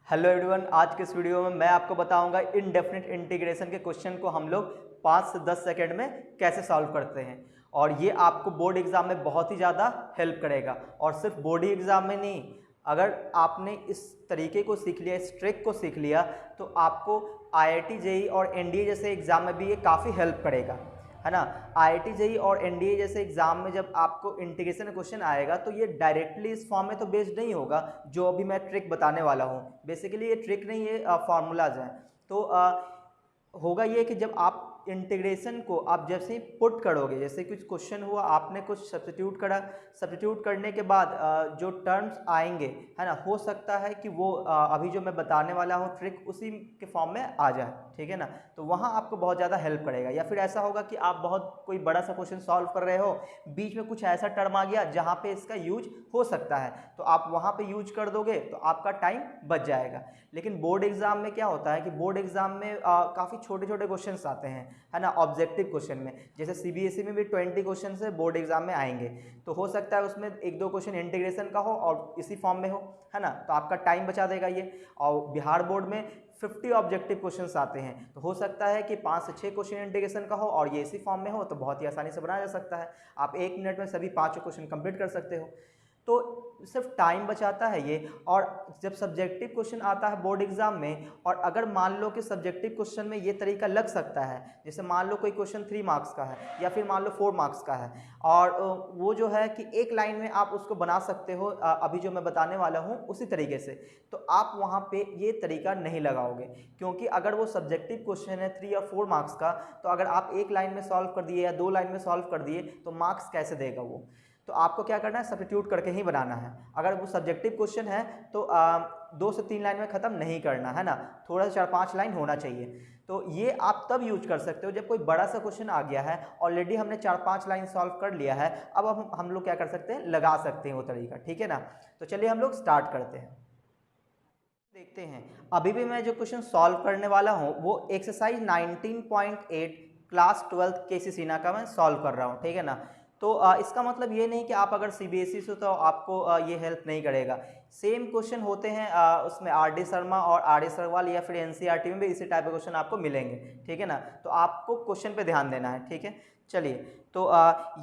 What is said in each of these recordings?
Hello everyone, आज के इस वीडियो में मैं आपको बताऊंगा इनडेफिनिट इंटीग्रेशन के क्वेश्चन को हम लोग 5 से 10 सेकंड में कैसे सॉल्व करते हैं। और ये आपको बोर्ड एग्जाम में बहुत ही ज़्यादा हेल्प करेगा। और सिर्फ बोर्ड एग्जाम में नहीं, अगर आपने इस तरीके को सीख लिया, इस ट्रिक को सीख लिया, तो आपको IIT JEE और NDA जैसे एग्ज़ाम में भी ये काफ़ी हेल्प करेगा, है ना। IIT JEE और NDA जैसे एग्जाम में जब आपको इंटीग्रेशन क्वेश्चन आएगा तो ये डायरेक्टली इस फॉर्म में तो बेस्ड नहीं होगा जो अभी मैं ट्रिक बताने वाला हूँ। बेसिकली ये ट्रिक नहीं, ये फार्मूलाज हैं। तो होगा ये कि जब आप इंटीग्रेशन को आप जैसे ही पुट करोगे, जैसे कुछ क्वेश्चन हुआ, आपने कुछ सब्स्टिट्यूट करा, सब्स्टिट्यूट करने के बाद जो टर्म्स आएंगे, है ना, हो सकता है कि वो अभी जो मैं बताने वाला हूँ ट्रिक उसी के फॉर्म में आ जाए, ठीक है ना। तो वहाँ आपको बहुत ज़्यादा हेल्प करेगा। या फिर ऐसा होगा कि आप बहुत कोई बड़ा सा क्वेश्चन सॉल्व कर रहे हो, बीच में कुछ ऐसा टर्म आ गया जहाँ पे इसका यूज हो सकता है, तो आप वहाँ पे यूज कर दोगे तो आपका टाइम बच जाएगा। लेकिन बोर्ड एग्जाम में क्या होता है कि बोर्ड एग्जाम में काफ़ी छोटे छोटे क्वेश्चंस आते हैं, है ना, ऑब्जेक्टिव क्वेश्चन में। जैसे CBSE में भी 20 क्वेश्चन से बोर्ड एग्जाम में आएंगे, तो हो सकता है उसमें 1-2 क्वेश्चन इंटीग्रेशन का हो और इसी फॉर्म में हो, है ना, तो आपका टाइम बचा देगा ये। और बिहार बोर्ड में 50 ऑब्जेक्टिव क्वेश्चंस आते हैं, तो हो सकता है कि 5 से 6 क्वेश्चन इंटीग्रेशन का हो और ये इसी फॉर्म में हो, तो बहुत ही आसानी से बनाया जा सकता है। आप 1 मिनट में सभी 5 क्वेश्चन कंप्लीट कर सकते हो। तो सिर्फ टाइम बचाता है ये। और जब सब्जेक्टिव क्वेश्चन आता है बोर्ड एग्जाम में, और अगर मान लो कि सब्जेक्टिव क्वेश्चन में ये तरीका लग सकता है, जैसे मान लो कोई क्वेश्चन 3 मार्क्स का है या फिर मान लो 4 मार्क्स का है, और वो जो है कि एक लाइन में आप उसको बना सकते हो अभी जो मैं बताने वाला हूँ उसी तरीके से, तो आप वहाँ पे ये तरीका नहीं लगाओगे। क्योंकि अगर वो सब्जेक्टिव क्वेश्चन है 3 और 4 मार्क्स का, तो अगर आप एक लाइन में सॉल्व कर दिए या 2 लाइन में सॉल्व कर दिए तो मार्क्स कैसे देगा वो। तो आपको क्या करना है, सब्स्टिट्यूट करके ही बनाना है। अगर वो सब्जेक्टिव क्वेश्चन है तो 2 से 3 लाइन में ख़त्म नहीं करना है ना, थोड़ा सा 4-5 लाइन होना चाहिए। तो ये आप तब यूज कर सकते हो जब कोई बड़ा सा क्वेश्चन आ गया है, ऑलरेडी हमने 4-5 लाइन सॉल्व कर लिया है, अब हम लोग क्या कर सकते हैं, लगा सकते हैं वो तरीका, ठीक है ना। तो चलिए हम लोग स्टार्ट करते हैं। देखते हैं, अभी भी मैं जो क्वेश्चन सॉल्व करने वाला हूँ वो exercise 19.8 class 12th KC Sinha का मैं सॉल्व कर रहा हूँ, ठीक है ना। तो इसका मतलब ये नहीं कि आप अगर CBSE से तो आपको ये हेल्प नहीं करेगा। सेम क्वेश्चन होते हैं उसमें RD शर्मा और RD सरवाल या फिर NCERT में भी इसी टाइप के क्वेश्चन आपको मिलेंगे, ठीक है ना। तो आपको क्वेश्चन पे ध्यान देना है, ठीक है। चलिए, तो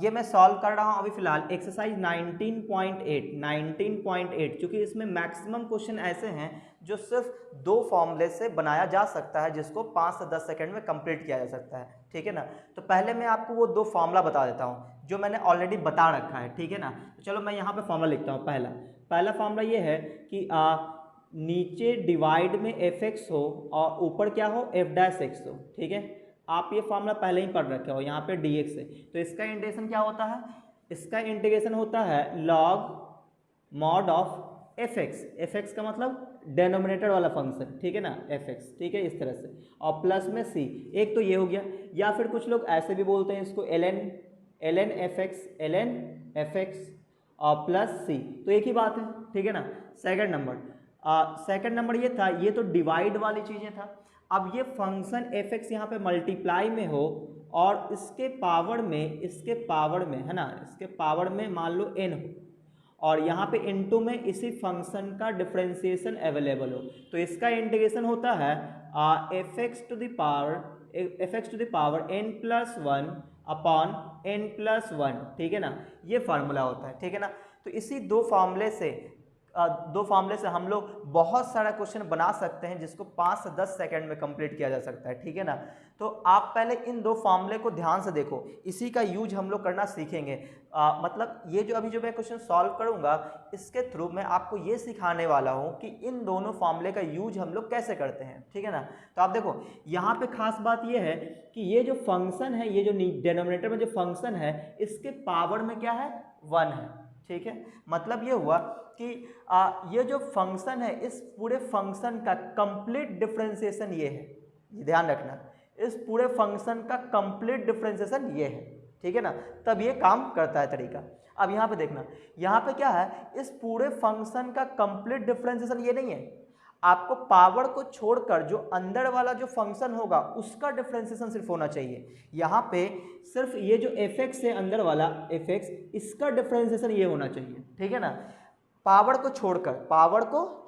ये मैं सॉल्व कर रहा हूँ अभी फिलहाल एक्सरसाइज 19.8 क्योंकि इसमें मैक्सिमम क्वेश्चन ऐसे हैं जो सिर्फ 2 फॉर्मूले से बनाया जा सकता है, जिसको 5 से 10 सेकंड में कंप्लीट किया जा सकता है, ठीक है ना। तो पहले मैं आपको वो 2 फॉर्मूला बता देता हूँ जो मैंने ऑलरेडी बता रखा है, ठीक है ना। तो चलो मैं यहाँ पे फॉर्मूला लिखता हूँ। पहला फॉर्मूला ये है कि नीचे डिवाइड में fx हो और ऊपर क्या हो, f' हो, ठीक है। आप ये फॉर्मूला पहले ही पढ़ रखे हो, यहाँ पे dx है, तो इसका इंटीग्रेशन क्या होता है, इसका इंटीग्रेशन होता है log मॉड ऑफ fx का मतलब डेनोमिनेटर वाला फंक्शन, ठीक है ना, fx, ठीक है, इस तरह से, और प्लस में c। एक तो ये हो गया, या फिर कुछ लोग ऐसे भी बोलते हैं इसको ln fx और प्लस c, तो एक ही बात है, ठीक है ना। सेकंड नंबर ये था, ये तो डिवाइड वाली चीज़ें था। अब ये फंक्शन fx यहाँ पे मल्टीप्लाई में हो और इसके पावर में है ना, इसके पावर में मान लो n हो, और यहाँ पे इनटू में इसी फंक्शन का डिफरेंशिएशन अवेलेबल हो, तो इसका इंटीग्रेशन होता है fx to the power n+1 upon n+1, ठीक है ना। ये फार्मूला होता है, ठीक है ना। तो इसी दो फार्मूले से हम लोग बहुत सारा क्वेश्चन बना सकते हैं जिसको 5 से 10 सेकंड में कंप्लीट किया जा सकता है, ठीक है ना। तो आप पहले इन 2 फार्मूले को ध्यान से देखो, इसी का यूज हम लोग करना सीखेंगे। मतलब ये जो अभी जो मैं क्वेश्चन सॉल्व करूंगा, इसके थ्रू मैं आपको ये सिखाने वाला हूं कि इन दोनों फार्मूले का यूज हम लोग कैसे करते हैं, ठीक है ना। तो आप देखो, यहाँ पे खास बात ये है कि ये जो फंक्शन है, ये जो डिनोमिनेटर में जो फंक्शन है, इसके पावर में क्या है, 1 है, ठीक है। मतलब ये हुआ कि ये जो फंक्शन है, इस पूरे फंक्शन का कंप्लीट डिफरेंशिएशन ये है, ये ध्यान रखना, इस पूरे फंक्शन का कंप्लीट डिफरेंशिएशन ये है, ठीक है ना। तब ये काम करता है तरीका। अब यहाँ पे देखना, यहाँ पे क्या है, इस पूरे फंक्शन का कंप्लीट डिफरेंशिएशन ये नहीं है, आपको पावर को छोड़कर जो अंदर वाला जो फंक्शन होगा उसका डिफरेंशिएशन सिर्फ होना चाहिए। यहाँ पे सिर्फ ये जो fx है, अंदर वाला fx, इसका डिफरेंशिएशन ये होना चाहिए, ठीक है ना। पावर को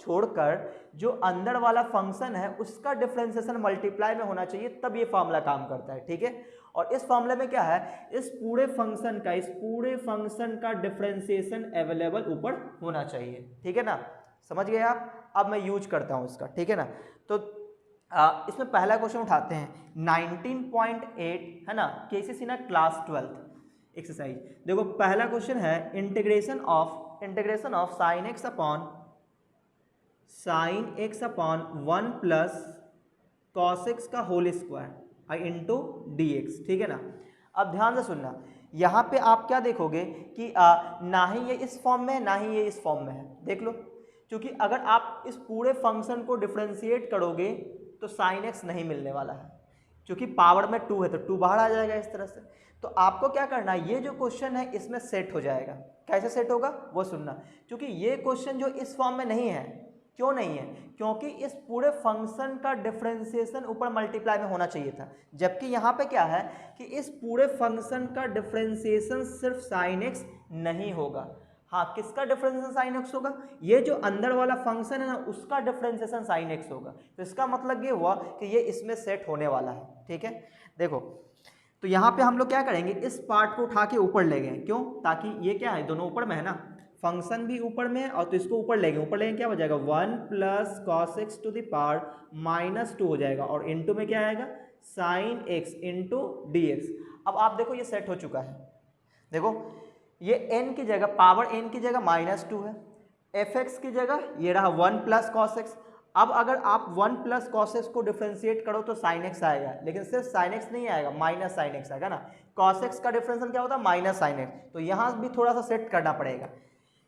छोड़कर जो अंदर वाला फंक्शन है उसका डिफरेंशिएशन मल्टीप्लाई में होना चाहिए, तब ये फॉर्मूला काम करता है। ठीक है, और इस फॉर्मूले में क्या है, इस पूरे फंक्शन का डिफरेंशिएशन अवेलेबल ऊपर होना चाहिए। ठीक है ना, समझ गए आप। अब मैं यूज करता हूँ इसका। ठीक है ना, तो इसमें पहला क्वेश्चन उठाते हैं 19.8 है ना, केसीसी ना क्लास 12 एक्सरसाइज। देखो पहला क्वेश्चन है integration of sine x upon 1 plus cos x का whole square into d x. ठीक है ना, अब ध्यान से सुनना, यहाँ पे आप क्या देखोगे कि ना ही ये इस फॉर्म में है ना ही ये इस फॉर्म में है। देख लो, क्योंकि अगर आप इस पूरे फंक्शन को डिफरेंशिएट करोगे तो साइन एक्स नहीं मिलने वाला है, क्योंकि पावर में 2 है तो 2 बाहर आ जाएगा इस तरह से। तो आपको क्या करना है, ये जो क्वेश्चन है इसमें सेट हो जाएगा। कैसे सेट होगा वो सुनना, क्योंकि ये क्वेश्चन जो इस फॉर्म में नहीं है, क्यों नहीं है, क्योंकि इस पूरे फंक्शन का डिफरेंशिएशन ऊपर मल्टीप्लाई में होना चाहिए था, जबकि यहाँ पे क्या है कि इस पूरे फंक्शन का डिफरेंशिएशन सिर्फ साइन एक्स नहीं होगा। हाँ, किसका डिफरेंशिएशन साइन एक्स होगा, ये जो अंदर वाला फंक्शन है ना उसका डिफरेंशिएशन साइन एक्स होगा। तो इसका मतलब ये हुआ कि ये इसमें सेट होने वाला है। ठीक है, देखो तो यहाँ पे हम लोग क्या करेंगे, इस पार्ट को उठा के ऊपर ले गए, क्यों, ताकि ये क्या है, दोनों ऊपर में है ना, फंक्शन भी ऊपर में है और तो इसको ऊपर ले गए क्या हो जाएगा 1 plus cos x to the power -2 हो जाएगा, और इनटू में क्या आएगा sine x into d x. अब आप देखो ये सेट हो चुका है। देखो ये n की जगह पावर n की जगह -2 है, एफ एक्स की जगह ये रहा 1 प्लस कॉस एक्स। अब अगर आप 1 प्लस कॉस एक्स को डिफरेंशिएट करो तो साइन एक्स आएगा, लेकिन सिर्फ साइन एक्स नहीं आएगा, माइनस साइन एक्स आएगा ना। कॉस एक्स का डिफरेंशियल क्या होता है माइनस साइन एक्स, तो यहाँ भी थोड़ा सा सेट करना पड़ेगा।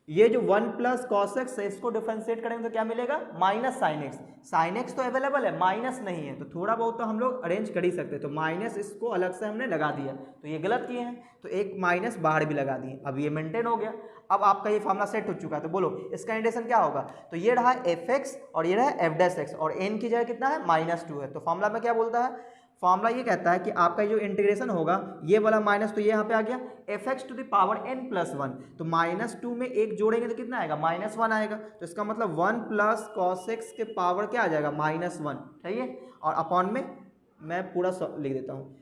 ये जो 1 प्लस कॉस एक्स है इसको डिफरेंशिएट करेंगे तो क्या मिलेगा minus sine x. Sine x तो अवेलेबल है, माइनस नहीं है, तो थोड़ा बहुत तो हम लोग अरेंज कर ही सकते हैं। तो माइनस इसको अलग से हमने लगा दिया, तो ये गलत किए हैं, तो एक माइनस बाहर भी लगा दिए। अब ये मेंटेन हो गया। अब आपका ये फार्मूला सेट हो चुका है, तो बोलो इसका इंटीग्रेशन क्या होगा, तो ये रहा एफ एक्स और ये रहा एफ डैश एक्स, और एन की जगह कितना है -2 है। तो फार्मूला में क्या बोलता है, फार्मूला ये कहता है कि आपका जो इंटीग्रेशन होगा ये वाला माइनस, तो ये यहाँ पे आ गया f x to the power n plus 1, तो -2 में एक जोड़ेंगे तो कितना आएगा -1 आएगा। तो इसका मतलब 1 प्लस कॉस एक्स के पावर क्या आ जाएगा -1, ठीक है। और अपॉन में मैं पूरा लिख देता हूँ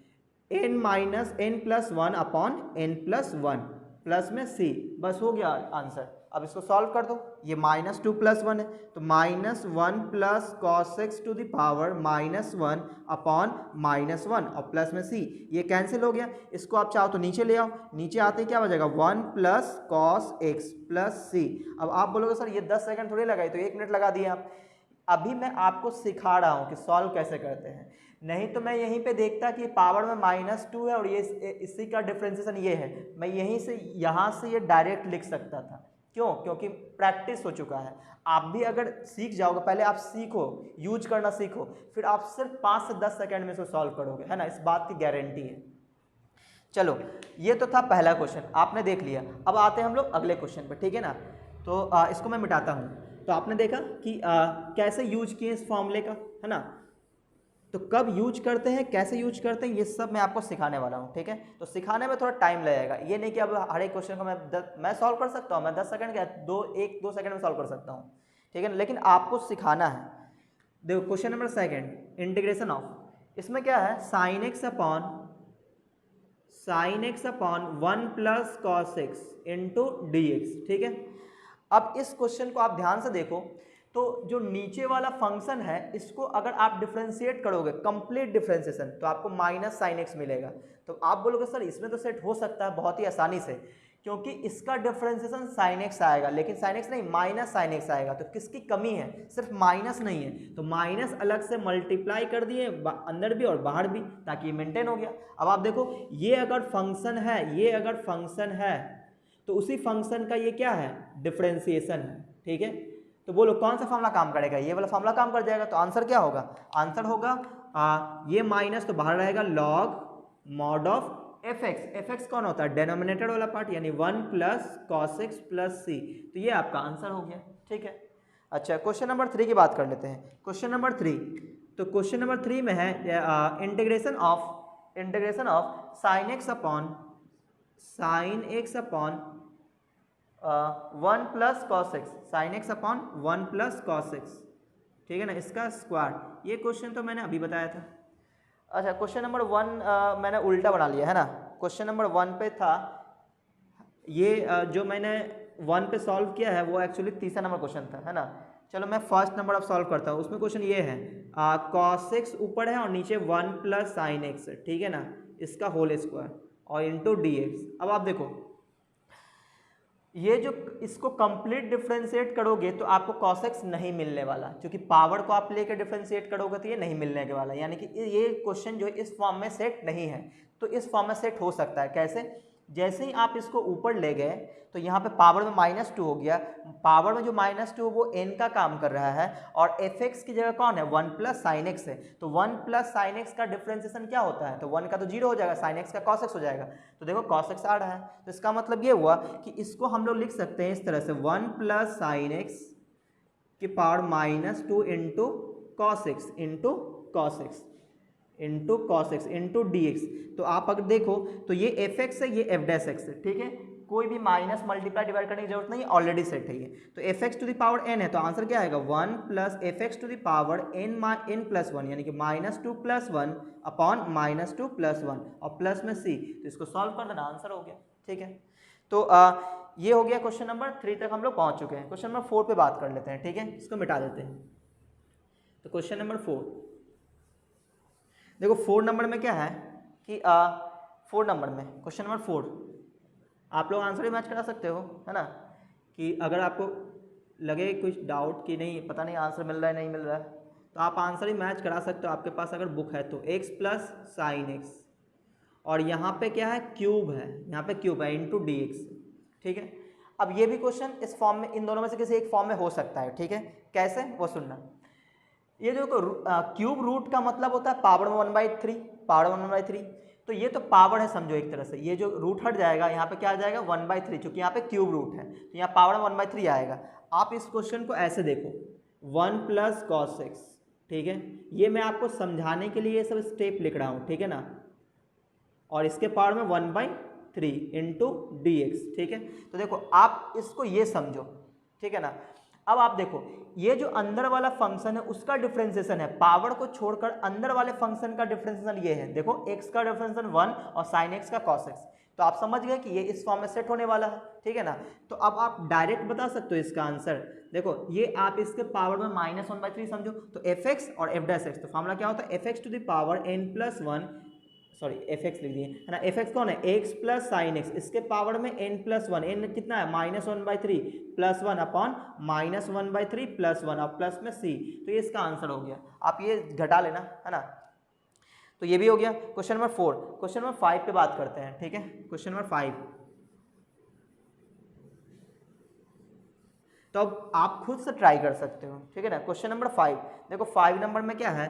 n plus 1 upon n plus 1 plus में c, बस हो गया आंसर। अब इसको सॉल्व कर दो, ये -2 प्लस 1 है, तो -1 plus cos x to the power -1 upon -1 और प्लस में c, ये कैंसिल हो गया। इसको आप चाहो तो नीचे ले आओ, नीचे आते ही क्या हो जाएगा 1 plus cos x plus c। अब आप बोलोगे सर ये 10 सेकंड थोड़ी लगाई, तो 1 मिनट लगा दिए आप। अभी मैं आपको सिखा रहा हूँ कि सॉल्व कैसे करते हैं, नहीं तो मैं यहीं पे देखता कि पावर में -2 है और ये इसी का डिफरेंशिएशन ये है, मैं यहीं से यहाँ से ये डायरेक्ट लिख सकता था। क्यों, क्योंकि प्रैक्टिस हो चुका है। आप भी अगर सीख जाओगे, पहले आप सीखो, यूज करना सीखो, फिर आप सिर्फ 5 से 10 सेकंड में इसको सॉल्व करोगे, है ना, इस बात की गारंटी है। चलो ये तो था पहला क्वेश्चन, आपने देख लिया। अब आते हैं हम लोग अगले क्वेश्चन पर, ठीक है ना। तो इसको मैं मिटाता हूँ। तो आपने देखा कि कैसे यूज किए इस फॉर्मूले का, है ना। तो कब यूज करते हैं, कैसे यूज करते हैं, ये सब मैं आपको सिखाने वाला हूँ, ठीक है। तो सिखाने में थोड़ा टाइम लगेगा, ये नहीं कि अब हर एक क्वेश्चन को मैं सॉल्व कर सकता हूँ, मैं 10 सेकंड क्या 1-2 सेकंड में सॉल्व कर सकता हूँ, ठीक है ना, लेकिन आपको सिखाना है। देखो क्वेश्चन नंबर 2, इंटीग्रेशन ऑफ, इसमें क्या है sign x upon 1 plus cos x into d x, ठीक है। अब इस क्वेश्चन को आप ध्यान से देखो, तो जो नीचे वाला फंक्शन है इसको अगर आप डिफरेंशिएट करोगे, कंप्लीट डिफरेंशिएशन, तो आपको माइनस साइन एक्स मिलेगा। तो आप बोलोगे सर इसमें तो सेट हो सकता है बहुत ही आसानी से, क्योंकि इसका डिफरेंशिएशन साइन एक्स आएगा, लेकिन साइन एक्स नहीं माइनस साइन एक्स आएगा। तो किसकी कमी है, सिर्फ माइनस नहीं है, तो माइनस अलग से मल्टीप्लाई कर दिए अंदर भी और बाहर भी, ताकि ये मेंटेन हो गया। अब आप देखो ये अगर फंक्शन है, तो उसी फंक्शन का ये क्या है डिफरेंशिएशन है, ठीक है। तो बोलो कौन सा फॉर्मूला काम करेगा, ये वाला फॉर्मूला काम कर जाएगा। तो आंसर क्या होगा, आंसर होगा ये माइनस तो बाहर रहेगा log mod of F x कौन होता है डेनोमिनेटर वाला पार्ट, यानी 1 प्लस कॉस एक्स प्लस सी। तो ये आपका आंसर हो गया, ठीक है। अच्छा क्वेश्चन नंबर 3 की बात कर लेते हैं। क्वेश्चन नंबर 3, तो क्वेश्चन नंबर 3 में है integration of sine x upon 1 plus cos x, sign x upon 1 plus cos x, ठीक है ना, इसका स्क्वायर। ये क्वेश्चन तो मैंने अभी बताया था। अच्छा, क्वेश्चन नंबर 1 मैंने उल्टा बना लिया है ना। क्वेश्चन नंबर 1 पे था ये, जो मैंने 1 पे सॉल्व किया है वो एक्चुअली तीसरा नंबर क्वेश्चन था, है ना। चलो मैं फर्स्ट नंबर अब सॉल्व करता हूँ। उसमें क्वेश्चन ये है, कॉस एक्स ऊपर है और नीचे 1 प्लस साइन एक्स है, ठीक है ना, इसका होल स्क्वायर और इंटू डी एक्स। अब आप देखो ये जो इसको कंप्लीट डिफ्रेंशिएट करोगे तो आपको cos x नहीं मिलने वाला, क्योंकि पावर को आप लेकर डिफ्रेंशिएट करोगे तो ये नहीं मिलने के वाला, यानी कि ये क्वेश्चन जो है इस फॉर्म में सेट नहीं है। तो इस फॉर्म में सेट हो सकता है कैसे, जैसे ही आप इसको ऊपर ले गए तो यहाँ पे पावर में -2 हो गया। पावर में जो -2 वो n का काम कर रहा है और fx की जगह कौन है, 1 प्लस साइन एक्स है। तो 1 प्लस साइन एक्स का डिफ्रेंसिएशन क्या होता है, तो 1 का तो 0 हो जाएगा, साइन एक्स का cos x हो जाएगा। तो देखो cos x आ रहा है, तो इसका मतलब ये हुआ कि इसको हम लोग लिख सकते हैं इस तरह से, 1 प्लस साइन एक्स की power -2 into cos x into cos x into cos x into d x. तो आप अगर देखो तो ये एफ एक्स है, ये एफ डैश एक्स है, ठीक है, कोई भी माइनस मल्टीप्लाई डिवाइड करने की जरूरत नहीं, ऑलरेडी सेट है ये। तो f x to the power n है, तो आंसर क्या आएगा, 1 plus f x to the power n plus 1, यानी कि -2 प्लस 1 अपॉन -2 प्लस 1 और प्लस में सी। तो इसको सॉल्व कर देना, आंसर हो गया, ठीक है। तो ये हो गया क्वेश्चन नंबर 3 तक हम लोग पहुंच चुके हैं। क्वेश्चन नंबर 4 पे बात कर लेते हैं, ठीक है, इसको मिटा देते हैं। तो क्वेश्चन नंबर 4 देखो, 4 नंबर में क्या है कि 4 नंबर में क्वेश्चन नंबर 4 आप लोग आंसर ही मैच करा सकते हो, है ना, कि अगर आपको लगे कुछ डाउट कि नहीं पता नहीं आंसर मिल रहा है नहीं मिल रहा है, तो आप आंसर ही मैच करा सकते हो। आपके पास अगर बुक है तो x प्लस साइन एक्स और यहाँ पे क्या है, क्यूब है, यहाँ पे क्यूब है इंटू डी एक्स, ठीक है। अब ये भी क्वेश्चन इस फॉर्म में, इन दोनों में से किसी एक फॉर्म में हो सकता है, ठीक है। कैसे, वो सुनना। ये जो क्यूब रूट का मतलब होता है पावर में 1/3, पावर 1/3। तो ये तो पावर है समझो एक तरह से, ये जो रूट हट जाएगा यहाँ पे क्या आ जाएगा 1/3, क्योंकि यहाँ पे क्यूब रूट है तो यहाँ पावर में 1/3 आएगा। आप इस क्वेश्चन को ऐसे देखो, 1 प्लस कॉस एक्स, ठीक है, ये मैं आपको समझाने के लिए ये सब स्टेप लिख रहा हूँ, ठीक है ना, और इसके पावर में 1/3 इंटू डी एक्स, ठीक है। तो देखो आप इसको ये समझो, ठीक है ना। अब आप देखो ये जो अंदर वाला फंक्शन है उसका डिफरेंशिएशन है, पावर को छोड़कर अंदर वाले फंक्शन का डिफरेंशिएशन ये है, देखो x का डिफरेंशिएशन 1 और साइन x का cos x। तो आप समझ गए कि ये इस फॉर्म में सेट होने वाला है, ठीक है ना। तो अब आप डायरेक्ट बता सकते हो इसका आंसर। देखो ये आप इसके पावर में -1/3 समझो, तो एफ एक्स और एफ डैश एक्स, तो फॉर्मूला क्या होता है, f x to the power n plus 1, sorry f x लिख दिए, है ना। एफ एक्स कौन है, एक्स प्लस साइन एक्स, इसके पावर में n प्लस 1, n कितना है -1/3 प्लस 1 अपॉन -1/3 प्लस 1 और प्लस में c। तो ये इसका आंसर हो गया, आप ये घटा लेना, है ना। तो ये भी हो गया क्वेश्चन नंबर 4। क्वेश्चन नंबर 5 पे बात करते हैं, ठीक है। क्वेश्चन नंबर 5, तो अब आप खुद से ट्राई कर सकते हो, ठीक है ना। क्वेश्चन नंबर 5 देखो, 5 नंबर में क्या है,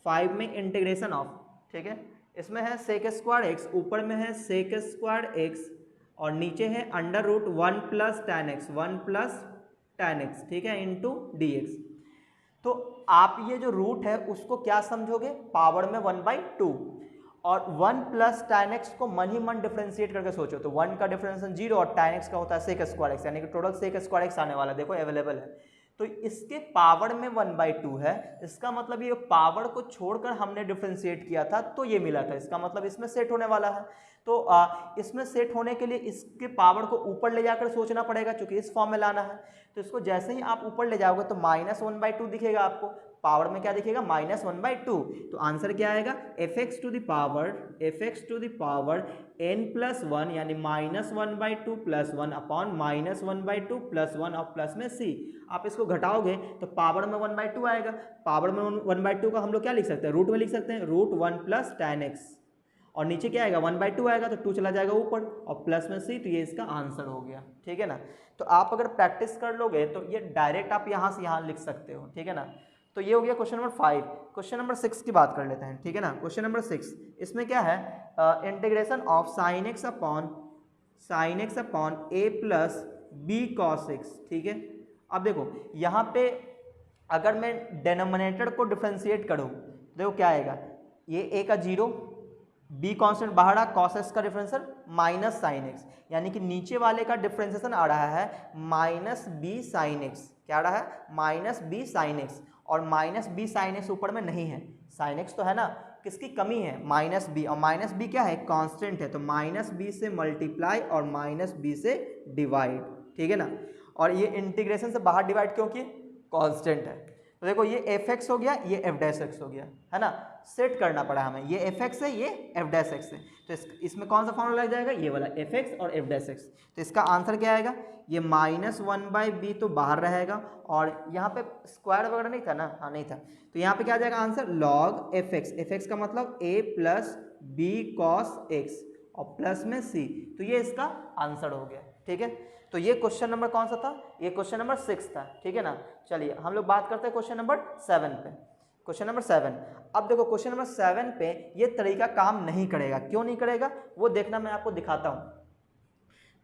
5 में इंटीग्रेशन ऑफ, ठीक है, इसमें है सेक स्क्वायर एक्स, ऊपर में है सेक स्क्वायर एक्स और नीचे है under root 1 plus tan x, 1 plus tan x, ठीक है, इंटू डी एक्स। तो आप ये जो रूट है उसको क्या समझोगे, पावर में 1/2 और 1 प्लस tan x को मन ही मन डिफ्रेंशिएट करके सोचो, तो 1 का डिफरेंशिएशन 0 और tan x का होता है सेक स्क्वायर एक्स, यानी कि टोटल सेक स्क्वायर एक्स आने वाला देखो अवेलेबल है। तो इसके पावर में 1/2 है, इसका मतलब ये पावर को छोड़कर हमने डिफरेंशिएट किया था तो ये मिला था, इसका मतलब इसमें सेट होने वाला है। तो इसमें सेट होने के लिए इसके पावर को ऊपर ले जाकर सोचना पड़ेगा, क्योंकि इस फॉर्म में लाना है। तो इसको जैसे ही आप ऊपर ले जाओगे तो -1/2 दिखेगा आपको, पावर में क्या दिखेगा -1/2। तो आंसर क्या आएगा, f x to the power n plus 1 यानी -1/2 प्लस 1 अपॉन -1/2 प्लस 1 और प्लस में c। आप इसको घटाओगे तो पावर में 1/2 आएगा, पावर में 1/2 का हम लोग क्या लिख सकते हैं, रूट में लिख सकते हैं, रूट 1 प्लस tan x और नीचे क्या आएगा 1/2 आएगा, तो 2 चला जाएगा ऊपर और प्लस में c, तो ये इसका आंसर हो गया, ठीक है ना। तो आप अगर प्रैक्टिस कर लोगे तो ये डायरेक्ट आप यहाँ से यहाँ लिख सकते हो, ठीक है ना। तो ये हो गया क्वेश्चन नंबर 5। क्वेश्चन नंबर 6 की बात कर लेते हैं, ठीक है ना। क्वेश्चन नंबर 6, इसमें क्या है, integration of sine x upon a plus b cos x, ठीक है। अब देखो यहाँ पे अगर मैं डेनोमिनेटर को डिफ्रेंशिएट करूँ देखो क्या आएगा, ये a का 0 बी कांस्टेंट बाहर आ, कॉस एक्स का डिफरेंशियल माइनस साइन एक्स, यानी कि नीचे वाले का डिफरेंशिएशन आ रहा है माइनस बी साइन एक्स। क्या आ रहा है? Minus b sine x. और माइनस बी साइन एक्स ऊपर में नहीं है, साइन एक्स तो है ना, किसकी कमी है? Minus b. और माइनस बी क्या है? कांस्टेंट है, तो माइनस बी से मल्टीप्लाई और माइनस बी से डिवाइड, ठीक है ना। और ये इंटीग्रेशन से बाहर डिवाइड क्यों किए? कांस्टेंट है। तो देखो ये एफ एक्स हो गया, ये एफ डैश एक्स हो गया, है ना। सेट करना पड़ा हमें, ये एफ एक्स है, ये एफ डैश एक्स है, तो इसमें कौन सा फॉर्मूला लग जाएगा? ये वाला एफ एक्स और एफ डैश एक्स। तो इसका आंसर क्या आएगा? ये माइनस वन बाई बी तो बाहर रहेगा, और यहाँ पे स्क्वायर वगैरह नहीं था ना, हाँ नहीं था, तो यहाँ पे क्या आ जाएगा answer? Log F x. F x का मतलब ए प्लस बी कॉस एक्स और प्लस में सी, तो ये इसका आंसर हो गया, ठीक है। तो ये क्वेश्चन नंबर कौन सा था? ये क्वेश्चन नंबर 6 था, ठीक है ना। चलिए हम लोग बात करते हैं क्वेश्चन नंबर 7 पे। क्वेश्चन नंबर 7, अब देखो क्वेश्चन नंबर 7 पे ये तरीका काम नहीं करेगा। क्यों नहीं करेगा वो देखना, मैं आपको दिखाता हूँ।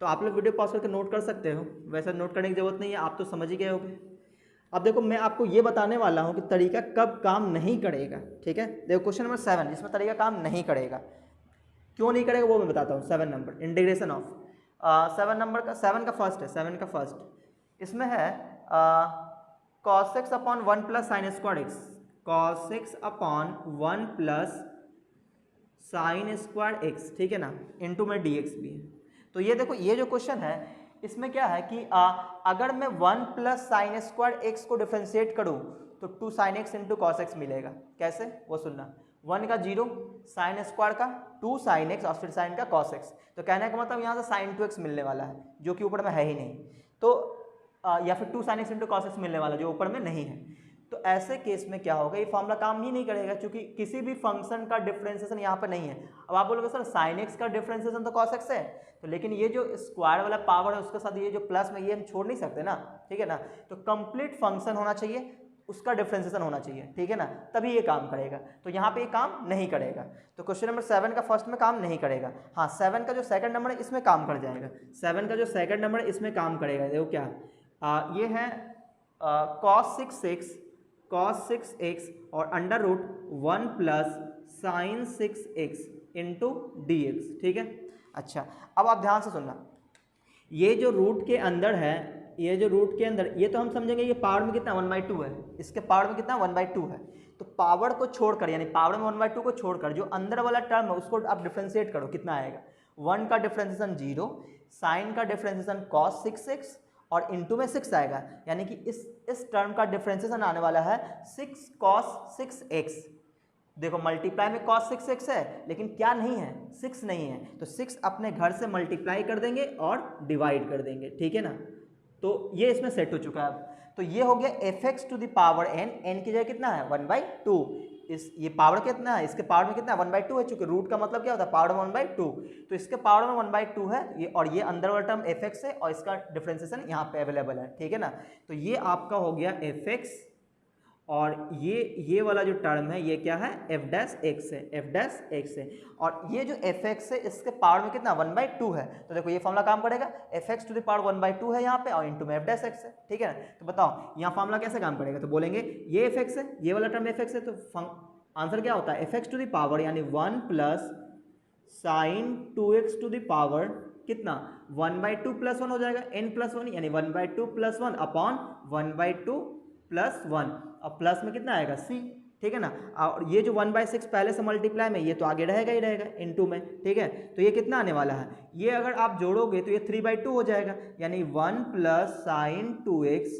तो आप लोग वीडियो पॉज करके नोट कर सकते हो, वैसे नोट करने की जरूरत नहीं है, आप तो समझ ही गए होगे। अब देखो मैं आपको ये बताने वाला हूँ कि तरीका कब काम नहीं करेगा, ठीक है। देखो क्वेश्चन नंबर 7 जिसमें तरीका काम नहीं करेगा, क्यों नहीं करेगा वो मैं बताता हूँ। 7 नंबर इंटीग्रेशन ऑफ 7 नंबर का 7 का फर्स्ट है, 7 का फर्स्ट इसमें है cos x upon 1 plus sine square x, cos x upon 1 plus sine square x, ठीक है ना, इंटू में dx भी है। तो ये देखो ये जो क्वेश्चन है इसमें क्या है कि अगर मैं 1 प्लस साइन स्क्वायर एक्स को डिफ्रेंशिएट करूँ तो 2 sign x into cos x मिलेगा। कैसे वो सुनना, 1 का 0, साइन स्क्वायर का 2 साइन एक्स और फिर साइन का कॉस एक्स, तो कहने का मतलब यहाँ से साइन 2x मिलने वाला है जो कि ऊपर में है ही नहीं, तो या फिर 2 sign x into cos x मिलने वाला जो ऊपर में नहीं है। तो ऐसे केस में क्या होगा, ये फॉर्मूला काम ही नहीं करेगा क्योंकि किसी भी फंक्शन का डिफरेंशिएशन यहाँ पे नहीं है। अब आप बोलोगे सर साइन एक्स का डिफरेंशिएशन तो कॉस एक्स है, तो लेकिन ये जो स्क्वायर वाला पावर है उसके साथ ये जो प्लस में ये हम छोड़ नहीं सकते ना, ठीक है ना। तो कंप्लीट फंक्शन होना चाहिए, उसका डिफरेंशिएशन होना चाहिए, ठीक है ना, तभी ये काम करेगा। तो यहाँ पे ये काम नहीं करेगा, तो क्वेश्चन नंबर 7 का फर्स्ट में काम नहीं करेगा। हाँ 7 का जो सेकंड नंबर है इसमें काम कर जाएगा। 7 का जो सेकंड नंबर है इसमें काम करेगा। देखो क्या ये है cos 6x और under root 1 plus sine 6x into d x, ठीक है। अच्छा अब आप ध्यान से सुनना, ये जो रूट के अंदर है, ये जो रूट के अंदर, ये तो हम समझेंगे ये पावर में कितना 1/2 है, इसके पावर में कितना 1/2 है। तो पावर को छोड़कर यानी पावर में 1/2 को छोड़कर जो अंदर वाला टर्म है उसको आप डिफ्रेंशिएट करो, कितना आएगा? 1 का डिफ्रेंशिएशन 0, साइन का डिफ्रेंशिएशन cos 6x और इंटू में 6 आएगा, यानी कि इस टर्म का डिफ्रेंशिएशन आने वाला है 6 cos 6x। देखो मल्टीप्लाई में cos 6x है लेकिन क्या नहीं है? 6 नहीं है, तो 6 अपने घर से मल्टीप्लाई कर देंगे और डिवाइड कर देंगे, ठीक है ना। तो ये इसमें सेट हो चुका है। अब तो ये हो गया f x to the power n, n की जगह कितना है 1/2, इस ये पावर कितना है, इसके पावर में कितना है 1/2 है, चूंकि रूट का मतलब क्या होता है पावर में 1/2, तो इसके पावर में 1/2 है ये, और ये अंदर वाला टर्म एफ एक्स है और इसका डिफ्रेंशिएशन यहाँ पे अवेलेबल है, ठीक है ना। तो ये आपका हो गया एफ एक्स, और ये वाला जो टर्म है ये क्या है एफ डैश एक्स है, एफ डैश एक्स है, और ये जो एफ एक्स है इसके पावर में कितना 1/2 है। तो देखो ये फॉर्मूला काम करेगा, f x to the power 1/2 है यहाँ पे और इंटू में एफ डैश एक्स है, ठीक है ना। तो बताओ यहाँ फॉर्मूला कैसे काम करेगा, तो बोलेंगे ये एफ एक्स है, ये वाला टर्म एफ एक्स है, तो आंसर क्या होता है f x to the power यानी 1 plus sine 2x to the power कितना 1/2 प्लस 1 हो जाएगा, n प्लस 1 यानी 1/2 प्लस 1 अपॉन 1/2 प्लस 1, और प्लस में कितना आएगा c, ठीक है ना। और ये जो 1/6 पहले से मल्टीप्लाई में ये तो आगे रहेगा ही रहेगा इनटू में, ठीक है। तो ये कितना आने वाला है, ये अगर आप जोड़ोगे तो ये 3/2 हो जाएगा, यानी 1 प्लस साइन 2x